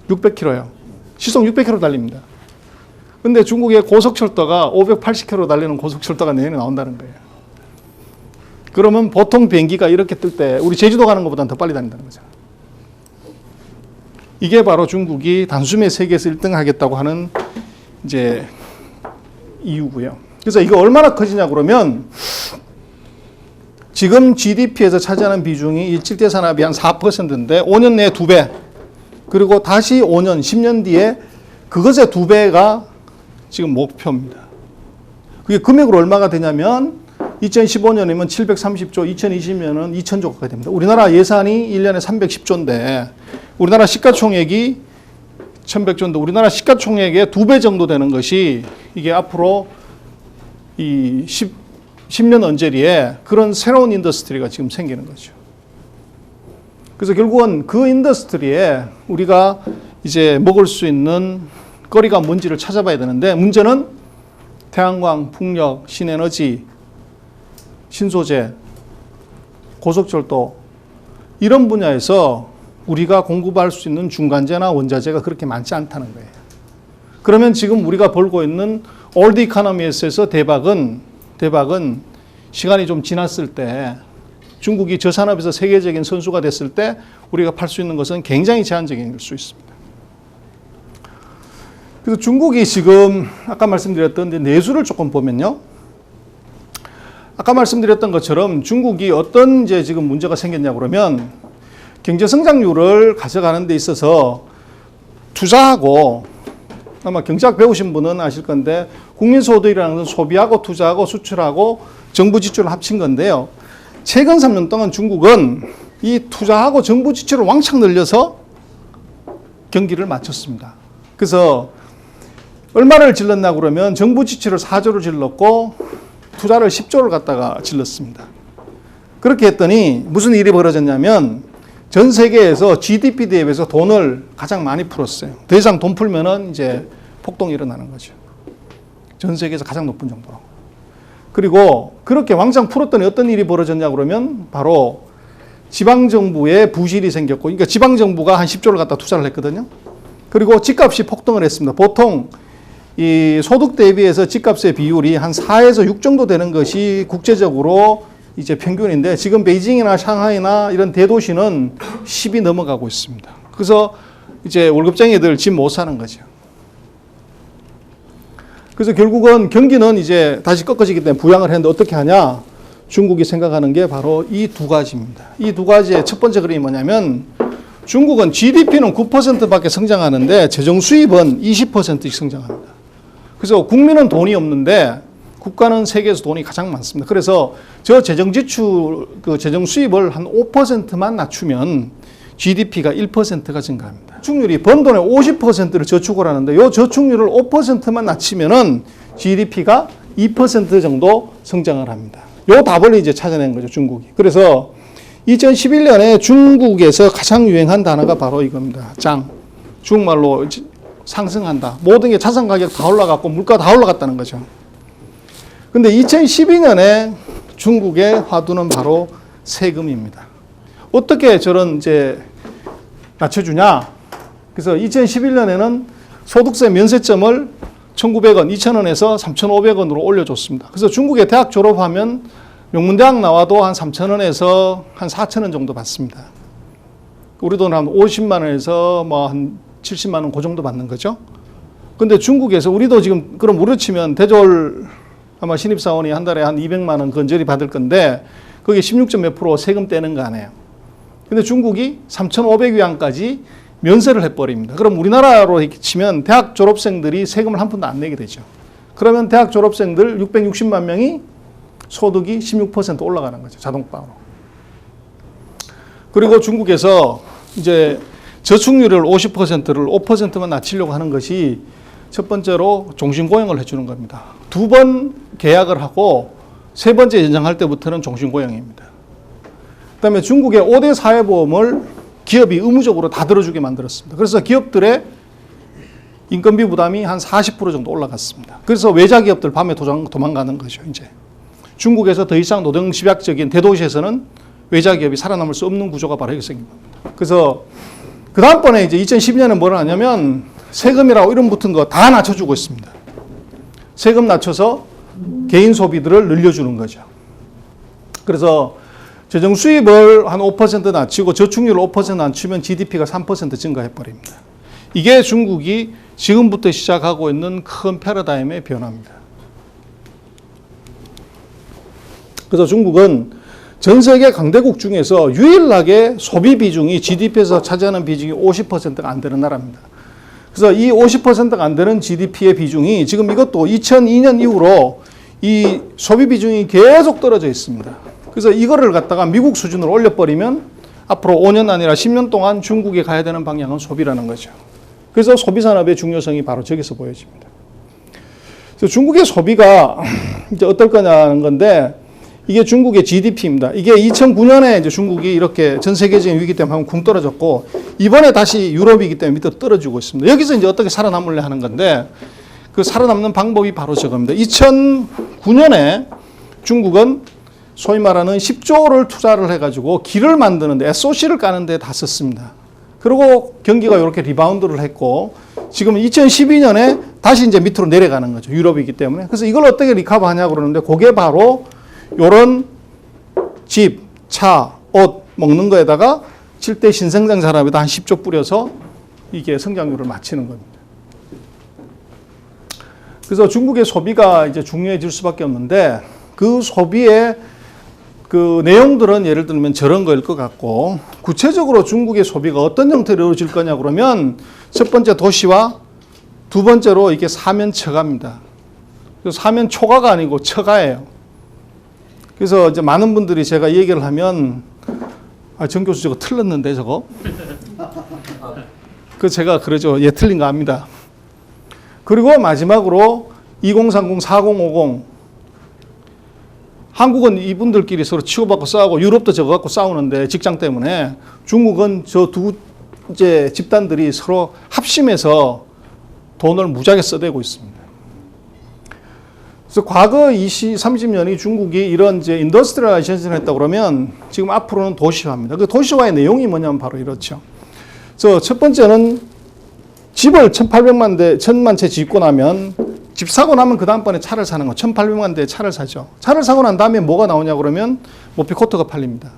Speaker 1: 600km요. 시속 600km 달립니다. 근데 중국의 고속철도가 580km 달리는 고속철도가 내년에 나온다는 거예요. 그러면 보통 비행기가 이렇게 뜰 때 우리 제주도 가는 것보다는 더 빨리 다닌다는 거죠. 이게 바로 중국이 단숨에 세계에서 1등 하겠다고 하는 이제 이유고요. 그래서 이거 얼마나 커지냐 그러면 지금 GDP에서 차지하는 비중이 7대 산업이 한 4%인데 5년 내에 2배, 그리고 다시 5년, 10년 뒤에 그것의 2배가 지금 목표입니다. 그게 금액으로 얼마가 되냐면 2015년이면 730조, 2020년은 2000조가 됩니다. 우리나라 예산이 1년에 310조인데 우리나라 시가총액이 1100조인데 우리나라 시가총액의 2배 정도 되는 것이 이게 앞으로 이 10년 언저리에 그런 새로운 인더스트리가 지금 생기는 거죠. 그래서 결국은 그 인더스트리에 우리가 이제 먹을 수 있는 거리가 뭔지를 찾아봐야 되는데 문제는 태양광, 풍력, 신에너지, 신소재, 고속철도 이런 분야에서 우리가 공급할 수 있는 중간재나 원자재가 그렇게 많지 않다는 거예요. 그러면 지금 우리가 벌고 있는 올드 이코노미에서 대박은 시간이 좀 지났을 때 중국이 저 산업에서 세계적인 선수가 됐을 때 우리가 팔 수 있는 것은 굉장히 제한적인 수 있습니다. 그래서 중국이 지금 아까 말씀드렸던 내수를 조금 보면요. 아까 말씀드렸던 것처럼 중국이 어떤 이제 지금 문제가 생겼냐 그러면 경제 성장률을 가져가는 데 있어서 투자하고 아마 경제학 배우신 분은 아실 건데 국민소득이라는 건 소비하고 투자하고 수출하고 정부 지출을 합친 건데요. 최근 3년 동안 중국은 이 투자하고 정부 지출을 왕창 늘려서 경기를 맞췄습니다. 그래서 얼마를 질렀나 그러면 정부 지출을 4조를 질렀고 투자를 10조를 갖다가 질렀습니다. 그렇게 했더니 무슨 일이 벌어졌냐면 전 세계에서 GDP 대비해서 돈을 가장 많이 풀었어요. 더 이상 돈 풀면은 이제 폭동이 일어나는 거죠. 전 세계에서 가장 높은 정도로. 그리고 그렇게 왕창 풀었더니 어떤 일이 벌어졌냐 그러면 바로 지방정부에 부실이 생겼고, 그러니까 지방정부가 한 10조를 갖다 투자를 했거든요. 그리고 집값이 폭등을 했습니다. 보통 이 소득 대비해서 집값의 비율이 한 4에서 6 정도 되는 것이 국제적으로 이제 평균인데 지금 베이징이나 상하이나 이런 대도시는 10이 넘어가고 있습니다. 그래서 이제 월급쟁이들 집 못 사는 거죠. 그래서 결국은 경기는 이제 다시 꺾어지기 때문에 부양을 했는데 어떻게 하냐? 중국이 생각하는 게 바로 이 두 가지입니다. 이 두 가지의 첫 번째 그림이 뭐냐면 중국은 GDP는 9%밖에 성장하는데 재정 수입은 20%씩 성장합니다. 그래서 국민은 돈이 없는데 국가는 세계에서 돈이 가장 많습니다. 그래서 저 재정 지출, 그 재정 수입을 한 5%만 낮추면 GDP가 1%가 증가합니다. 저축률이 번 돈의 50%를 저축을 하는데 이 저축률을 5%만 낮추면은 GDP가 2% 정도 성장을 합니다. 요 답을 이제 찾아낸 거죠, 중국이. 그래서 2011년에 중국에서 가장 유행한 단어가 바로 이겁니다. 장. 중국말로 상승한다. 모든 게 자산 가격 다 올라갔고 물가 다 올라갔다는 거죠. 근데 2012년에 중국의 화두는 바로 세금입니다. 어떻게 저런 이제 낮춰주냐? 그래서 2011년에는 소득세 면세점을 1,900원, 2,000원에서 3,500원으로 올려줬습니다. 그래서 중국에 대학 졸업하면 명문대학 나와도 한 3,000원에서 한 4,000원 정도 받습니다. 우리 돈 한 50만 원에서 뭐 한 70만 원 그 정도 받는 거죠. 근데 중국에서 우리도 지금 그럼 우리로 치면 대졸 아마 신입사원이 한 달에 한 200만 원 건절이 받을 건데 거기에 16점 몇 프로 세금 떼는 거 아니에요. 근데 중국이 3,500위안까지 면세를 해버립니다. 그럼 우리나라로 치면 대학 졸업생들이 세금을 한 푼도 안 내게 되죠. 그러면 대학 졸업생들 660만 명이 소득이 16% 올라가는 거죠. 자동방으로. 그리고 중국에서 이제 저축률을 50%를 5%만 낮추려고 하는 것이 첫 번째로 종신고용을 해주는 겁니다. 2번 계약을 하고 3번째 연장할 때부터는 종신고용입니다. 그 다음에 중국의 5대 사회보험을 기업이 의무적으로 다 들어주게 만들었습니다. 그래서 기업들의 인건비 부담이 한 40% 정도 올라갔습니다. 그래서 외자 기업들 밤에 도망가는 거죠, 이제. 중국에서 더 이상 노동 집약적인 대도시에서는 외자 기업이 살아남을 수 없는 구조가 바로 여기 생긴 겁니다. 그래서 그 다음번에 이제 2012년에 뭘 하냐면 세금이라고 이름 붙은 거 다 낮춰주고 있습니다. 세금 낮춰서 개인 소비들을 늘려주는 거죠. 그래서 재정 수입을 한 5% 낮추고 저축률을 5% 낮추면 GDP가 3% 증가해버립니다. 이게 중국이 지금부터 시작하고 있는 큰 패러다임의 변화입니다. 그래서 중국은 전 세계 강대국 중에서 유일하게 소비 비중이 GDP에서 차지하는 비중이 50%가 안 되는 나라입니다. 그래서 이 50%가 안 되는 GDP의 비중이 지금 이것도 2002년 이후로 이 소비 비중이 계속 떨어져 있습니다. 그래서 이거를 갖다가 미국 수준으로 올려버리면 앞으로 5년 아니라 10년 동안 중국에 가야 되는 방향은 소비라는 거죠. 그래서 소비산업의 중요성이 바로 저기서 보여집니다. 그래서 중국의 소비가 이제 어떨 거냐는 건데 이게 중국의 GDP입니다. 이게 2009년에 이제 중국이 이렇게 전 세계적인 위기 때문에 쿵 떨어졌고 이번에 다시 유럽이기 때문에 밑으로 떨어지고 있습니다. 여기서 이제 어떻게 살아남으려 하는 건데 그 살아남는 방법이 바로 저겁니다. 2009년에 중국은 소위 말하는 10조를 투자를 해가지고 길을 만드는데 SOC를 까는데 다 썼습니다. 그리고 경기가 이렇게 리바운드를 했고 지금 2012년에 다시 이제 밑으로 내려가는 거죠. 유럽이기 때문에. 그래서 이걸 어떻게 리커버하냐고 그러는데 그게 바로 요런 집, 차, 옷 먹는 거에다가 7대 신성장 산업에다 한 10조 뿌려서 이게 성장률을 맞추는 겁니다. 그래서 중국의 소비가 이제 중요해질 수밖에 없는데 그 소비의 그 내용들은 예를 들면 저런 거일 것 같고 구체적으로 중국의 소비가 어떤 형태로 이루어질 거냐 그러면 첫 번째 도시화, 두 번째로 이게 사면처가입니다. 사면초가가 아니고 처가예요. 그래서 이제 많은 분들이 제가 이 얘기를 하면 정 교수 저거 틀렸는데 저거? 그 제가 그러죠. 예, 틀린 거 압니다. 그리고 마지막으로 2030, 4050 한국은 이분들끼리 서로 치고받고 싸우고 유럽도 저거 갖고 싸우는데 직장 때문에 중국은 저 두 이제 집단들이 서로 합심해서 돈을 무지하게 써대고 있습니다. 그래서 과거 30년이 중국이 이런 이제 인더스트리얼라이제이션을 했다 그러면 지금 앞으로는 도시화입니다. 그 도시화의 내용이 뭐냐면 바로 이렇죠. 그래서 첫 번째는 집을 1000만 채 짓고 나면 집 사고 나면 그 다음번에 차를 사는 거 1800만 대의 차를 사죠. 차를 사고 난 다음에 뭐가 나오냐 그러면 모피코트가 팔립니다.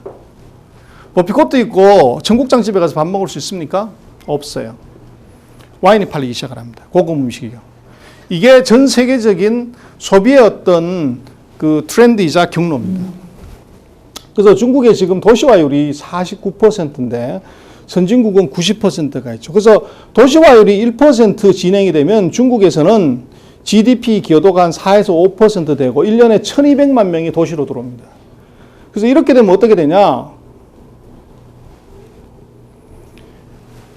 Speaker 1: 모피코트 있고 청국장 집에 가서 밥 먹을 수 있습니까? 없어요. 와인이 팔리기 시작을 합니다. 고급 음식이요. 이게 전 세계적인 소비의 어떤 그 트렌드이자 경로입니다. 그래서 중국의 지금 도시화율이 49%인데 선진국은 90%가 있죠. 그래서 도시화율이 1% 진행이 되면 중국에서는 GDP 기여도가 한 4에서 5% 되고 1년에 1200만 명이 도시로 들어옵니다. 그래서 이렇게 되면 어떻게 되냐?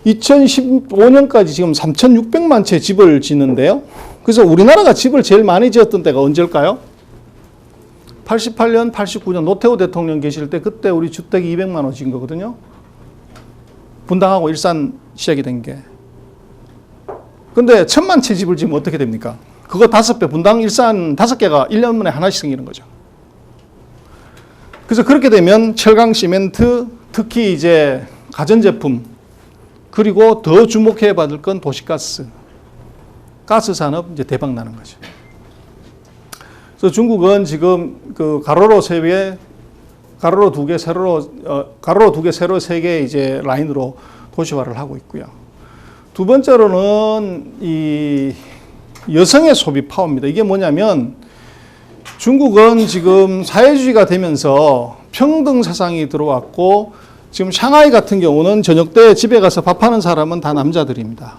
Speaker 1: 2015년까지 지금 3600만 채 집을 짓는데요. 그래서 우리나라가 집을 제일 많이 지었던 때가 언제일까요? 88년, 89년 노태우 대통령 계실 때 그때 우리 주택이 200만 원 지은 거거든요. 분당하고 일산 시작이 된 게. 근데 1000만 채 집을 지으면 어떻게 됩니까? 그거 5배, 분당, 일산 5개가 1년 만에 하나씩 생기는 거죠. 그래서 그렇게 되면 철강, 시멘트, 특히 이제 가전제품, 그리고 더 주목해야 받을 건 도시가스. 가스 산업 이제 대박 나는 거죠. 그래서 중국은 지금 그 가로로 3개, 가로로 2개, 가로로 2개, 세로 3개 이제 라인으로 도시화를 하고 있고요. 두 번째로는 이 여성의 소비 파워입니다. 이게 뭐냐면 중국은 지금 사회주의가 되면서 평등 사상이 들어왔고 지금 샹하이 같은 경우는 저녁 때 집에 가서 밥하는 사람은 다 남자들입니다.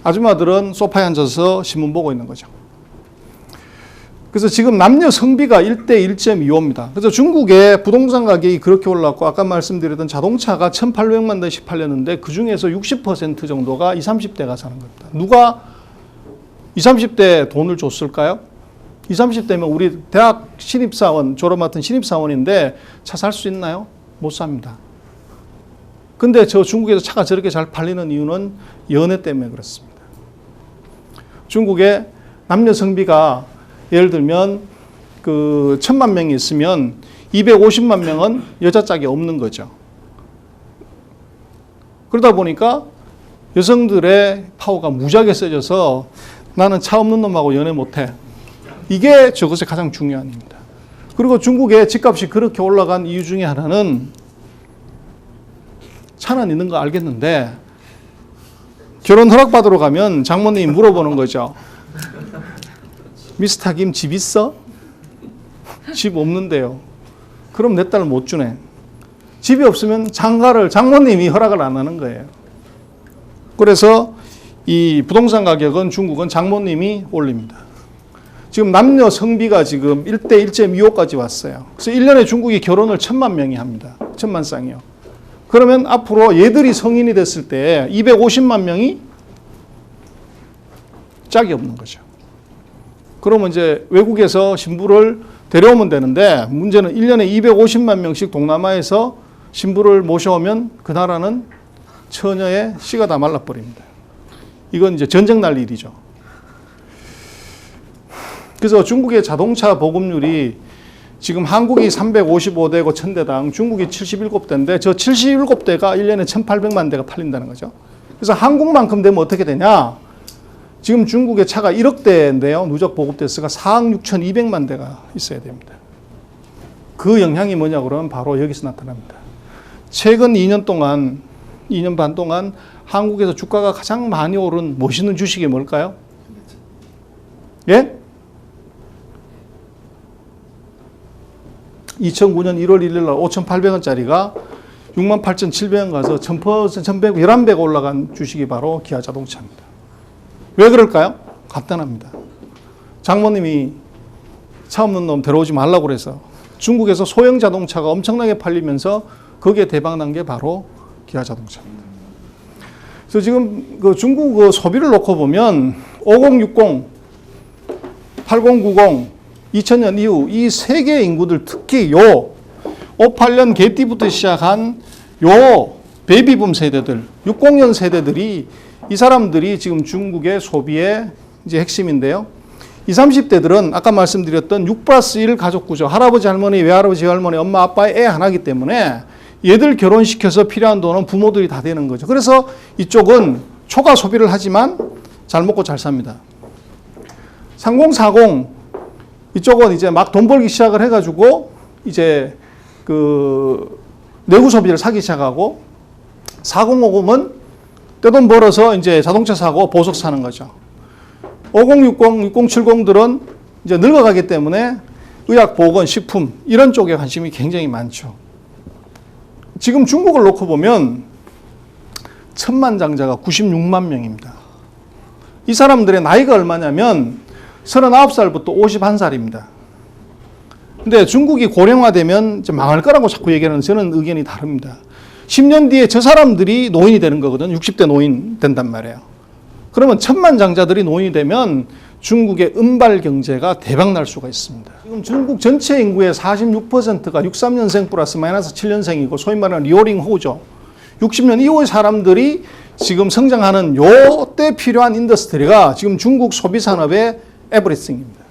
Speaker 1: 아줌마들은 소파에 앉아서 신문 보고 있는 거죠. 그래서 지금 남녀 성비가 1대 1.25입니다. 그래서 중국의 부동산 가격이 그렇게 올랐고 아까 말씀드렸던 자동차가 1800만 대씩 팔렸는데 그중에서 60% 정도가 20, 30대가 사는 겁니다. 누가 20, 30대 돈을 줬을까요? 20, 30대면 우리 대학 신입사원, 졸업 맡은 신입사원인데 차 살 수 있나요? 못 삽니다. 근데 저 중국에서 차가 저렇게 잘 팔리는 이유는 연애 때문에 그렇습니다. 중국의 남녀 성비가 예를 들면 그 1000만 명이 있으면 250만 명은 여자 짝이 없는 거죠. 그러다 보니까 여성들의 파워가 무지하게 세져서 나는 차 없는 놈하고 연애 못해. 이게 저것의 가장 중요한 일입니다. 그리고 중국의 집값이 그렇게 올라간 이유 중에 하나는 차는 있는 거 알겠는데 결혼 허락받으러 가면 장모님이 물어보는 거죠. 미스터 김 집 있어? 집 없는데요. 그럼 내 딸 못 주네. 집이 없으면 장모님이 허락을 안 하는 거예요. 그래서 이 부동산 가격은 중국은 장모님이 올립니다. 지금 남녀 성비가 지금 1대 1.25까지 왔어요. 그래서 1년에 중국이 결혼을 1000만 명이 합니다. 1000만 쌍이요. 그러면 앞으로 얘들이 성인이 됐을 때 250만 명이 짝이 없는 거죠. 그러면 이제 외국에서 신부를 데려오면 되는데 문제는 1년에 250만 명씩 동남아에서 신부를 모셔오면 그 나라는 처녀의 씨가 다 말라버립니다. 이건 이제 전쟁 날 일이죠. 그래서 중국의 자동차 보급률이 지금 한국이 355대고 1000대당 중국이 77대인데 저 77대가 1년에 1800만 대가 팔린다는 거죠. 그래서 한국만큼 되면 어떻게 되냐? 지금 중국의 차가 1억 대인데요. 누적 보급 대수가 4억 6,200만 대가 있어야 됩니다. 그 영향이 뭐냐 그러면 바로 여기서 나타납니다. 최근 2년 반 동안 한국에서 주가가 가장 많이 오른 멋있는 주식이 뭘까요? 예? 2009년 1월 1일 날 5,800원짜리가 68,700원 가서 1,111배 올라간 주식이 바로 기아자동차입니다. 왜 그럴까요? 간단합니다. 장모님이 차 없는 놈 데려오지 말라고 그래서 중국에서 소형 자동차가 엄청나게 팔리면서 거기에 대박난 게 바로 기아자동차입니다. 그래서 지금 그 중국 그 소비를 놓고 보면 5060, 8090, 2000년 이후 이 세 개의 인구들 특히 요 58년 개띠부터 시작한 요 베이비붐 세대들, 60년 세대들이 이 사람들이 지금 중국의 소비의 이제 핵심인데요. 20, 30대들은 아까 말씀드렸던 6+1 가족 구조, 할아버지, 할머니, 외할아버지, 외할머니, 엄마, 아빠의 애 하나이기 때문에 얘들 결혼시켜서 필요한 돈은 부모들이 다 되는 거죠. 그래서 이쪽은 초과 소비를 하지만 잘 먹고 잘 삽니다. 3040 이쪽은 이제 막 돈 벌기 시작을 해가지고 이제 그 내구 소비를 사기 시작하고 4050은 떼돈 벌어서 이제 자동차 사고 보석 사는 거죠. 5060, 6070들은 이제 늙어가기 때문에 의약, 보건, 식품 이런 쪽에 관심이 굉장히 많죠. 지금 중국을 놓고 보면 천만장자가 96만 명입니다. 이 사람들의 나이가 얼마냐면 39살부터 51살입니다. 근데 중국이 고령화되면 망할 거라고 자꾸 얘기하는 저는 의견이 다릅니다. 10년 뒤에 저 사람들이 노인이 되는 거거든요. 60대 노인 된단 말이에요. 그러면 천만장자들이 노인이 되면 중국의 은발 경제가 대박 날 수가 있습니다. 지금 중국 전체 인구의 46%가 63년생 플러스 마이너스 7년생이고 소위 말하는 리오링 호우죠. 60년 이후의 사람들이 지금 성장하는 요때 필요한 인더스트리가 지금 중국 소비산업의 에브리띵입니다.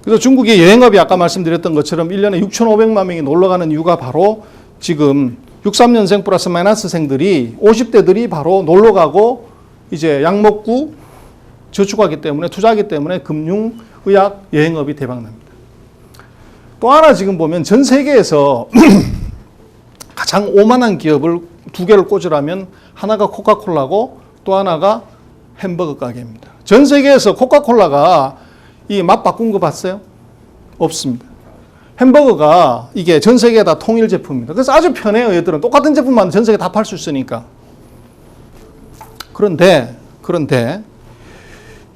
Speaker 1: 그래서 중국의 여행업이 아까 말씀드렸던 것처럼 1년에 6,500만 명이 놀러가는 이유가 바로 지금 63년생 플러스 마이너스생들이 50대들이 바로 놀러가고 이제 약 먹고 저축하기 때문에 투자하기 때문에 금융, 의학, 여행업이 대박납니다. 또 하나 지금 보면 전 세계에서 가장 오만한 기업을 두 개를 꽂으라면 하나가 코카콜라고 또 하나가 햄버거 가게입니다. 전 세계에서 코카콜라가 이 맛 바꾼 거 봤어요? 없습니다. 햄버거가 이게 전 세계에 다 통일 제품입니다. 그래서 아주 편해요. 얘들은 똑같은 제품만 전 세계 다 팔 수 있으니까. 그런데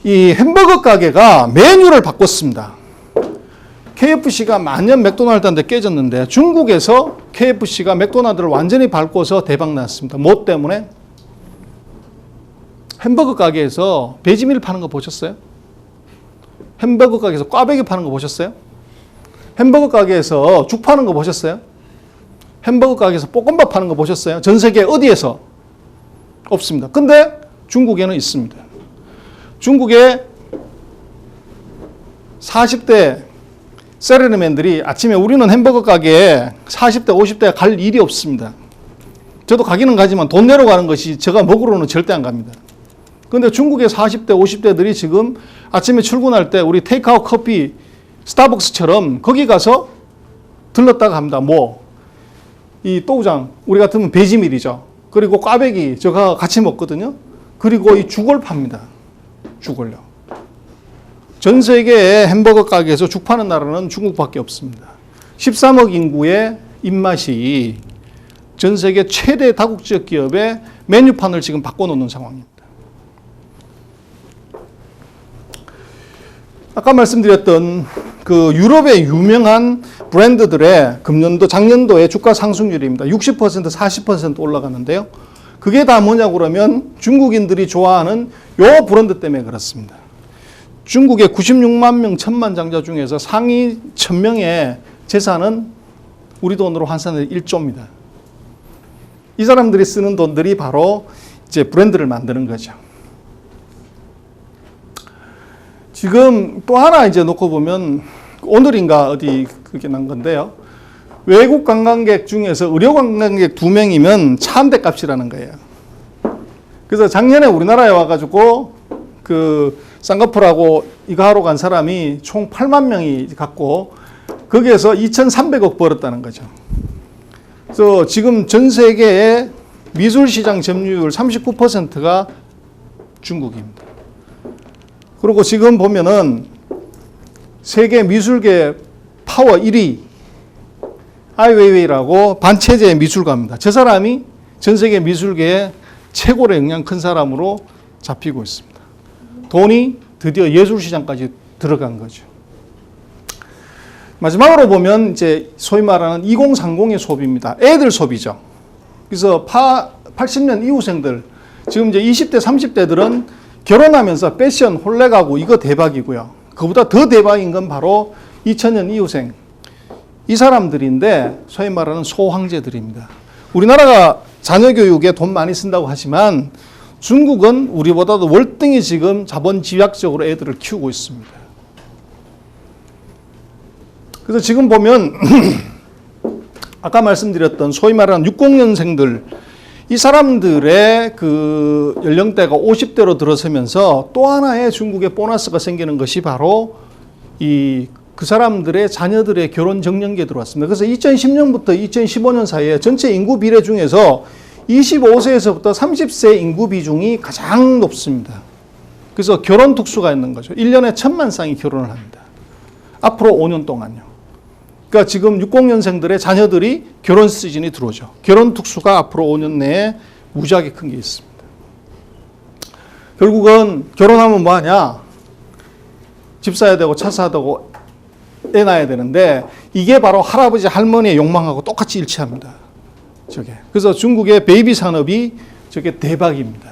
Speaker 1: 이 햄버거 가게가 메뉴를 바꿨습니다. KFC가 만년 맥도날드한테 깨졌는데 중국에서 KFC가 맥도날드를 완전히 밟고서 대박 났습니다. 뭐 때문에? 햄버거 가게에서 베지밀 파는 거 보셨어요? 햄버거 가게에서 꽈배기 파는 거 보셨어요? 햄버거 가게에서 죽 파는 거 보셨어요? 햄버거 가게에서 볶음밥 파는 거 보셨어요? 전 세계 어디에서? 없습니다. 근데 중국에는 있습니다. 중국의 40대 셀러리맨들이 아침에 우리는 햄버거 가게에 40대, 50대 갈 일이 없습니다. 저도 가기는 가지만 돈 내러 가는 것이 제가 먹으러는 절대 안 갑니다. 그런데 중국의 40대, 50대들이 지금 아침에 출근할 때 우리 테이크아웃 커피 스타벅스처럼 거기 가서 들렀다가 합니다. 이 또우장, 우리 같으면 베지밀이죠. 그리고 꽈배기, 저가 같이 먹거든요. 그리고 이 죽을 팝니다. 죽을요. 전 세계의 햄버거 가게에서 죽 파는 나라는 중국밖에 없습니다. 13억 인구의 입맛이 전 세계 최대 다국적 기업의 메뉴판을 지금 바꿔놓는 상황입니다. 아까 말씀드렸던 그 유럽의 유명한 브랜드들의 금년도, 작년도의 주가 상승률입니다. 60%, 40% 올라가는데요. 그게 다 뭐냐고 그러면 중국인들이 좋아하는 요 브랜드 때문에 그렇습니다. 중국의 96만 명 천만장자 중에서 상위 1000명의 재산은 우리 돈으로 환산해 1조입니다. 이 사람들이 쓰는 돈들이 바로 이제 브랜드를 만드는 거죠. 지금 또 하나 이제 놓고 보면 오늘인가 어디 그게 난 건데요. 외국 관광객 중에서 의료 관광객 2명이면 차 한 대 값이라는 거예요. 그래서 작년에 우리나라에 와가지고 그 싱가포르하고 이거 하러 간 사람이 총 8만 명이 갔고 거기에서 2,300억 벌었다는 거죠. 그래서 지금 전 세계의 미술 시장 점유율 39%가 중국입니다. 그리고 지금 보면은 세계 미술계 파워 1위 아이웨이웨이라고 반체제 미술가입니다. 저 사람이 전 세계 미술계에 최고로 영향 큰 사람으로 잡히고 있습니다. 돈이 드디어 예술시장까지 들어간 거죠. 마지막으로 보면 이제 소위 말하는 2030의 소비입니다. 애들 소비죠. 그래서 80년 이후생들, 지금 이제 20대, 30대들은 결혼하면서 패션 홀래 가고 이거 대박이고요. 그보다 더 대박인 건 바로 2000년 이후생. 이 사람들인데 소위 말하는 소황제들입니다. 우리나라가 자녀 교육에 돈 많이 쓴다고 하지만 중국은 우리보다도 월등히 지금 자본 집약적으로 애들을 키우고 있습니다. 그래서 지금 보면 아까 말씀드렸던 소위 말하는 60년생들 이 사람들의 그 연령대가 50대로 들어서면서 또 하나의 중국의 보너스가 생기는 것이 바로 그 사람들의 자녀들의 결혼 정년기에 들어왔습니다. 그래서 2010년부터 2015년 사이에 전체 인구 비례 중에서 25세에서부터 30세 인구 비중이 가장 높습니다. 그래서 결혼 특수가 있는 거죠. 1년에 1000만 쌍이 결혼을 합니다. 앞으로 5년 동안요. 그러니까 지금 60년생들의 자녀들이 결혼 시즌이 들어오죠. 결혼 특수가 앞으로 5년 내에 무지하게 큰 게 있습니다. 결국은 결혼하면 뭐 하냐? 집 사야 되고 차 사야 되고 애 낳아야 되는데 이게 바로 할아버지 할머니의 욕망하고 똑같이 일치합니다. 저게. 그래서 중국의 베이비 산업이 저게 대박입니다.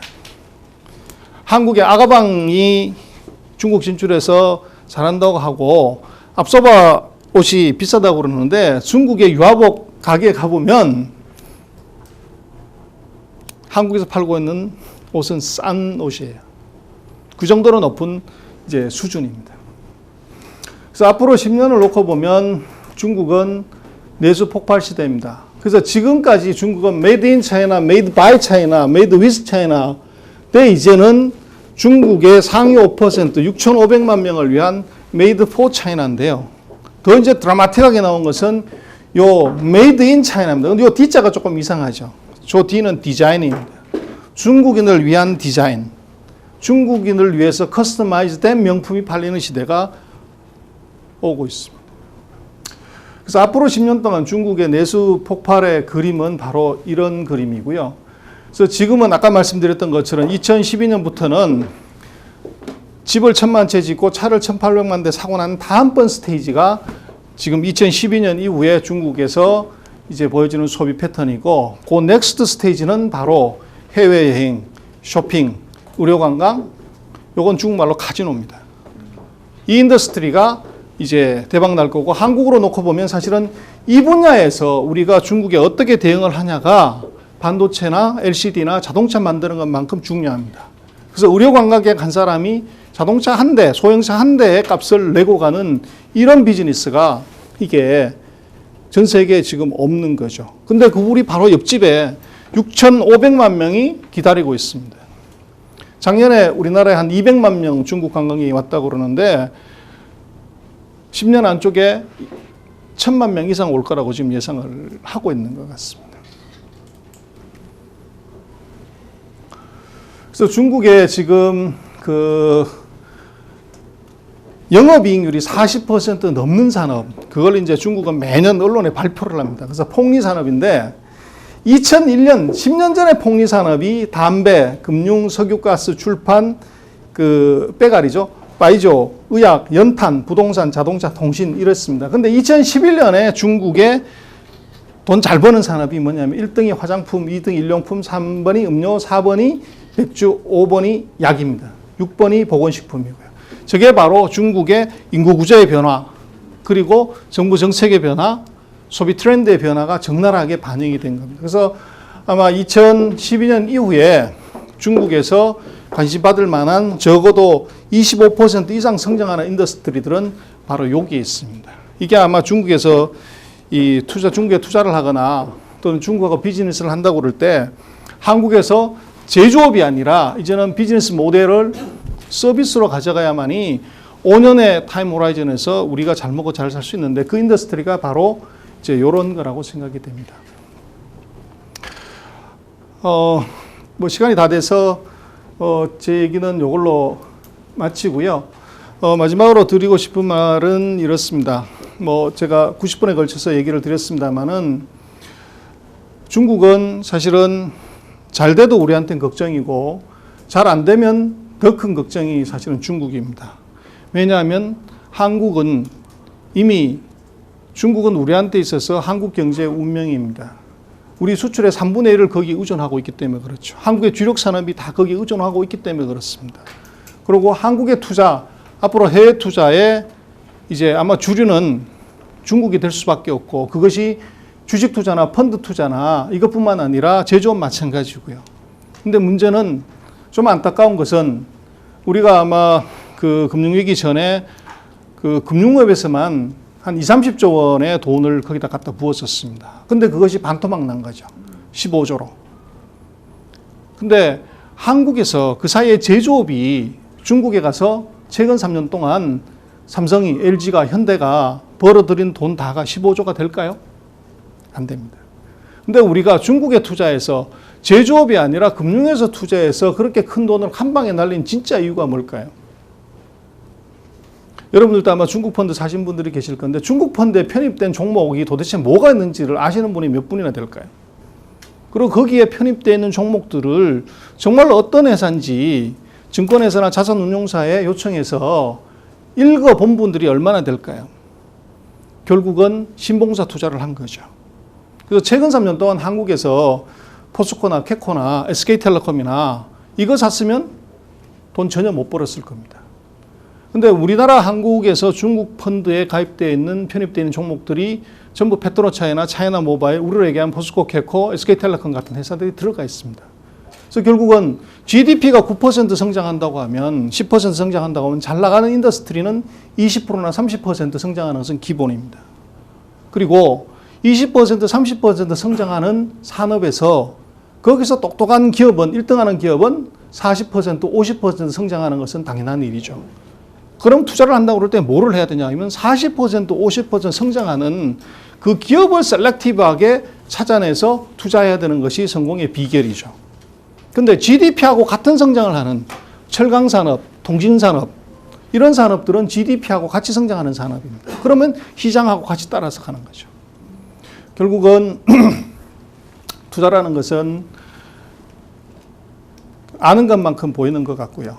Speaker 1: 한국의 아가방이 중국 진출해서 잘한다고 하고 앞서봐 옷이 비싸다고 그러는데 중국의 유아복 가게에 가보면 한국에서 팔고 있는 옷은 싼 옷이에요. 그 정도로 높은 이제 수준입니다. 그래서 앞으로 10년을 놓고 보면 중국은 내수 폭발 시대입니다. 그래서 지금까지 중국은 메이드 인 차이나, 메이드 바이 차이나, 메이드 위스 차이나 때 이제는 중국의 상위 5% 6,500만 명을 위한 메이드 포 차이나인데요. 더 이제 드라마틱하게 나온 것은 요 메이드 인 차이나입니다. 근데 요 D자가 조금 이상하죠. 저 D는 디자인입니다. 중국인을 위한 디자인. 중국인을 위해서 커스터마이즈된 명품이 팔리는 시대가 오고 있습니다. 그래서 앞으로 10년 동안 중국의 내수 폭발의 그림은 바로 이런 그림이고요. 그래서 지금은 아까 말씀드렸던 것처럼 2012년부터는 집을 1000만 채 짓고 차를 1800만 대 사고 난 다음번 스테이지가 지금 2012년 이후에 중국에서 이제 보여지는 소비 패턴이고 그 넥스트 스테이지는 바로 해외여행, 쇼핑, 의료관광, 요건 중국말로 카지노입니다. 이 인더스트리가 이제 대박 날 거고 한국으로 놓고 보면 사실은 이 분야에서 우리가 중국에 어떻게 대응을 하냐가 반도체나 LCD나 자동차 만드는 것만큼 중요합니다. 그래서 의료관광객 한 사람이 자동차 한 대, 소형차 한 대의 값을 내고 가는 이런 비즈니스가 이게 전 세계에 지금 없는 거죠. 근데 그 우리 바로 옆집에 6,500만 명이 기다리고 있습니다. 작년에 우리나라에 한 200만 명 중국 관광객이 왔다고 그러는데 10년 안쪽에 1,000만 명 이상 올 거라고 지금 예상을 하고 있는 것 같습니다. 그래서 중국에 지금 그 영업이익률이 40% 넘는 산업, 그걸 이제 중국은 매년 언론에 발표를 합니다. 그래서 폭리산업인데 2001년, 10년 전에 폭리산업이 담배, 금융, 석유가스, 출판, 그 빼가리죠. 바이조, 의약, 연탄, 부동산, 자동차, 통신 이랬습니다. 근데 2011년에 중국에 돈 잘 버는 산업이 뭐냐면 1등이 화장품, 2등이 일용품, 3번이 음료, 4번이 맥주, 5번이 약입니다. 6번이 보건식품이고요. 저게 바로 중국의 인구 구조의 변화, 그리고 정부 정책의 변화, 소비 트렌드의 변화가 적나라하게 반영이 된 겁니다. 그래서 아마 2012년 이후에 중국에서 관심 받을 만한 적어도 25% 이상 성장하는 인더스트리들은 바로 여기에 있습니다. 이게 아마 중국에서 중국에 투자를 하거나 또는 중국하고 비즈니스를 한다고 그럴 때 한국에서 제조업이 아니라 이제는 비즈니스 모델을 서비스로 가져가야만이 5년의 타임 호라이즌에서 우리가 잘 먹고 잘 살 수 있는데 그 인더스트리가 바로 이제 이런 거라고 생각이 됩니다. 뭐 시간이 다 돼서 제 얘기는 이걸로 마치고요. 마지막으로 드리고 싶은 말은 이렇습니다. 제가 90분에 걸쳐서 얘기를 드렸습니다만은 중국은 사실은 잘 돼도 우리한테는 걱정이고 잘 안 되면 더 큰 걱정이 사실은 중국입니다. 왜냐하면 한국은 이미 중국은 우리한테 있어서 한국 경제의 운명입니다. 우리 수출의 3분의 1을 거기 의존하고 있기 때문에 그렇죠. 한국의 주력 산업이 다 거기 의존하고 있기 때문에 그렇습니다. 그리고 한국의 투자, 앞으로 해외 투자에 이제 아마 주류는 중국이 될 수밖에 없고 그것이 주식 투자나 펀드 투자나 이것뿐만 아니라 제조업 마찬가지고요. 근데 문제는 좀 안타까운 것은 우리가 아마 그 금융위기 전에 그 금융업에서만 한 30조 원의 돈을 거기다 갖다 부었었습니다. 근데 그것이 반토막 난 거죠. 15조로. 근데 한국에서 그 사이에 제조업이 중국에 가서 최근 3년 동안 삼성이, LG가, 현대가 벌어들인 돈 다가 15조가 될까요? 안 됩니다. 근데 우리가 중국에 투자해서 제조업이 아니라 금융에서 투자해서 그렇게 큰 돈을 한 방에 날린 진짜 이유가 뭘까요? 여러분들도 아마 중국 펀드 사신 분들이 계실 건데 중국 펀드에 편입된 종목이 도대체 뭐가 있는지를 아시는 분이 몇 분이나 될까요? 그리고 거기에 편입되어 있는 종목들을 정말로 어떤 회사인지 증권회사나 자산운용사에 요청해서 읽어본 분들이 얼마나 될까요? 결국은 신봉사 투자를 한 거죠. 그래서 최근 3년 동안 한국에서 포스코나 캐코나 SK텔레콤이나 이거 샀으면 돈 전혀 못 벌었을 겁니다. 근데 우리나라 한국에서 중국 펀드에 가입되어 있는 편입되어 있는 종목들이 전부 페트로차이나 차이나 모바일, 우리로 얘기하면 포스코, 캐코, SK텔레콤 같은 회사들이 들어가 있습니다. 그래서 결국은 GDP가 9% 성장한다고 하면 10% 성장한다고 하면 잘 나가는 인더스트리는 20%나 30% 성장하는 것은 기본입니다. 그리고 20%, 30% 성장하는 산업에서 거기서 똑똑한 기업은 1등하는 기업은 40%, 50% 성장하는 것은 당연한 일이죠. 그럼 투자를 한다고 그럴 때 뭐를 해야 되냐 하면 40%, 50% 성장하는 그 기업을 셀렉티브하게 찾아내서 투자해야 되는 것이 성공의 비결이죠. 근데 GDP하고 같은 성장을 하는 철강산업, 통신산업 이런 산업들은 GDP하고 같이 성장하는 산업입니다. 그러면 시장하고 같이 따라서 가는 거죠. 결국은 투자라는 것은 아는 것만큼 보이는 것 같고요.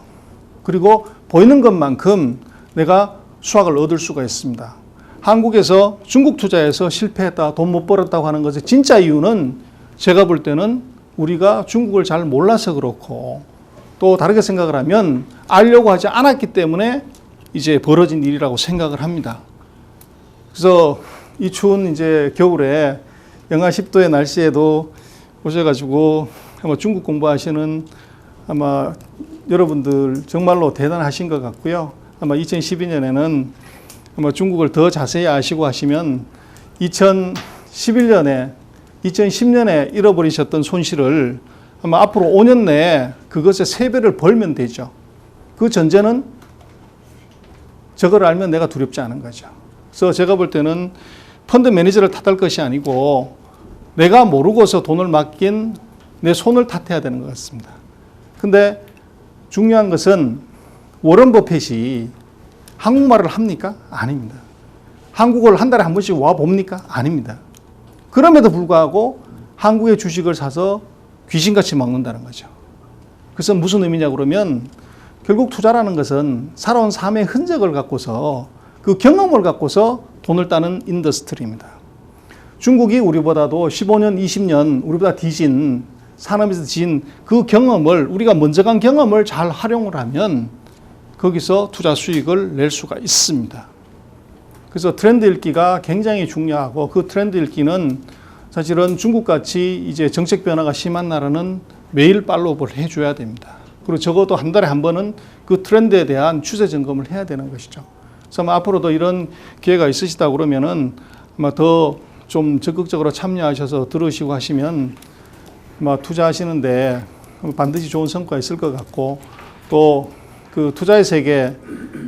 Speaker 1: 그리고 보이는 것만큼 내가 수확을 얻을 수가 있습니다. 한국에서 중국 투자에서 실패했다, 돈 못 벌었다고 하는 것의 진짜 이유는 제가 볼 때는 우리가 중국을 잘 몰라서 그렇고 또 다르게 생각을 하면 알려고 하지 않았기 때문에 이제 벌어진 일이라고 생각을 합니다. 그래서 이 추운 이제 겨울에 영하 10도의 날씨에도 오셔가지고 아마 중국 공부하시는 아마 여러분들 정말로 대단하신 것 같고요. 아마 2012년에는 아마 중국을 더 자세히 아시고 하시면 2010년에 잃어버리셨던 손실을 아마 앞으로 5년 내에 그것의 3배를 벌면 되죠. 그 전제는 저걸 알면 내가 두렵지 않은 거죠. 그래서 제가 볼 때는 펀드 매니저를 탓할 것이 아니고 내가 모르고서 돈을 맡긴 내 손을 탓해야 되는 것 같습니다. 근데 중요한 것은 워런 버핏이 한국말을 합니까? 아닙니다. 한국을 한 달에 한 번씩 와 봅니까? 아닙니다. 그럼에도 불구하고 한국의 주식을 사서 귀신같이 먹는다는 거죠. 그래서 무슨 의미냐 그러면 결국 투자라는 것은 살아온 삶의 흔적을 갖고서 그 경험을 갖고서 돈을 따는 인더스트리입니다. 중국이 우리보다도 15년, 20년 우리보다 뒤진 산업에서 뒤진 그 경험을 우리가 먼저 간 경험을 잘 활용을 하면 거기서 투자 수익을 낼 수가 있습니다. 그래서 트렌드 읽기가 굉장히 중요하고 그 트렌드 읽기는 사실은 중국같이 이제 정책 변화가 심한 나라는 매일 팔로우업을 해줘야 됩니다. 그리고 적어도 한 달에 한 번은 그 트렌드에 대한 추세 점검을 해야 되는 것이죠. 그래서 아마 앞으로도 이런 기회가 있으시다 그러면은 아마 더 좀 적극적으로 참여하셔서 들으시고 하시면 아마 투자하시는데 반드시 좋은 성과가 있을 것 같고 또 그 투자의 세계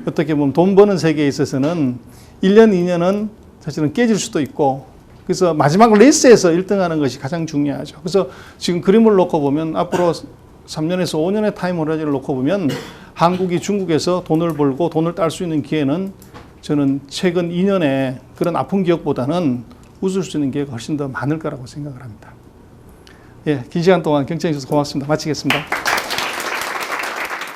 Speaker 1: 어떻게 보면 돈 버는 세계에 있어서는 1년, 2년은 사실은 깨질 수도 있고 그래서 마지막 레이스에서 1등하는 것이 가장 중요하죠. 그래서 지금 그림을 놓고 보면 앞으로 3년에서 5년의 타임 호라이즌을 놓고 보면 한국이 중국에서 돈을 벌고 돈을 딸 수 있는 기회는 저는 최근 2년의 그런 아픈 기억보다는 웃을 수 있는 기회가 훨씬 더 많을 거라고 생각을 합니다. 예, 긴 시간 동안 경청해 주셔서 고맙습니다. 마치겠습니다.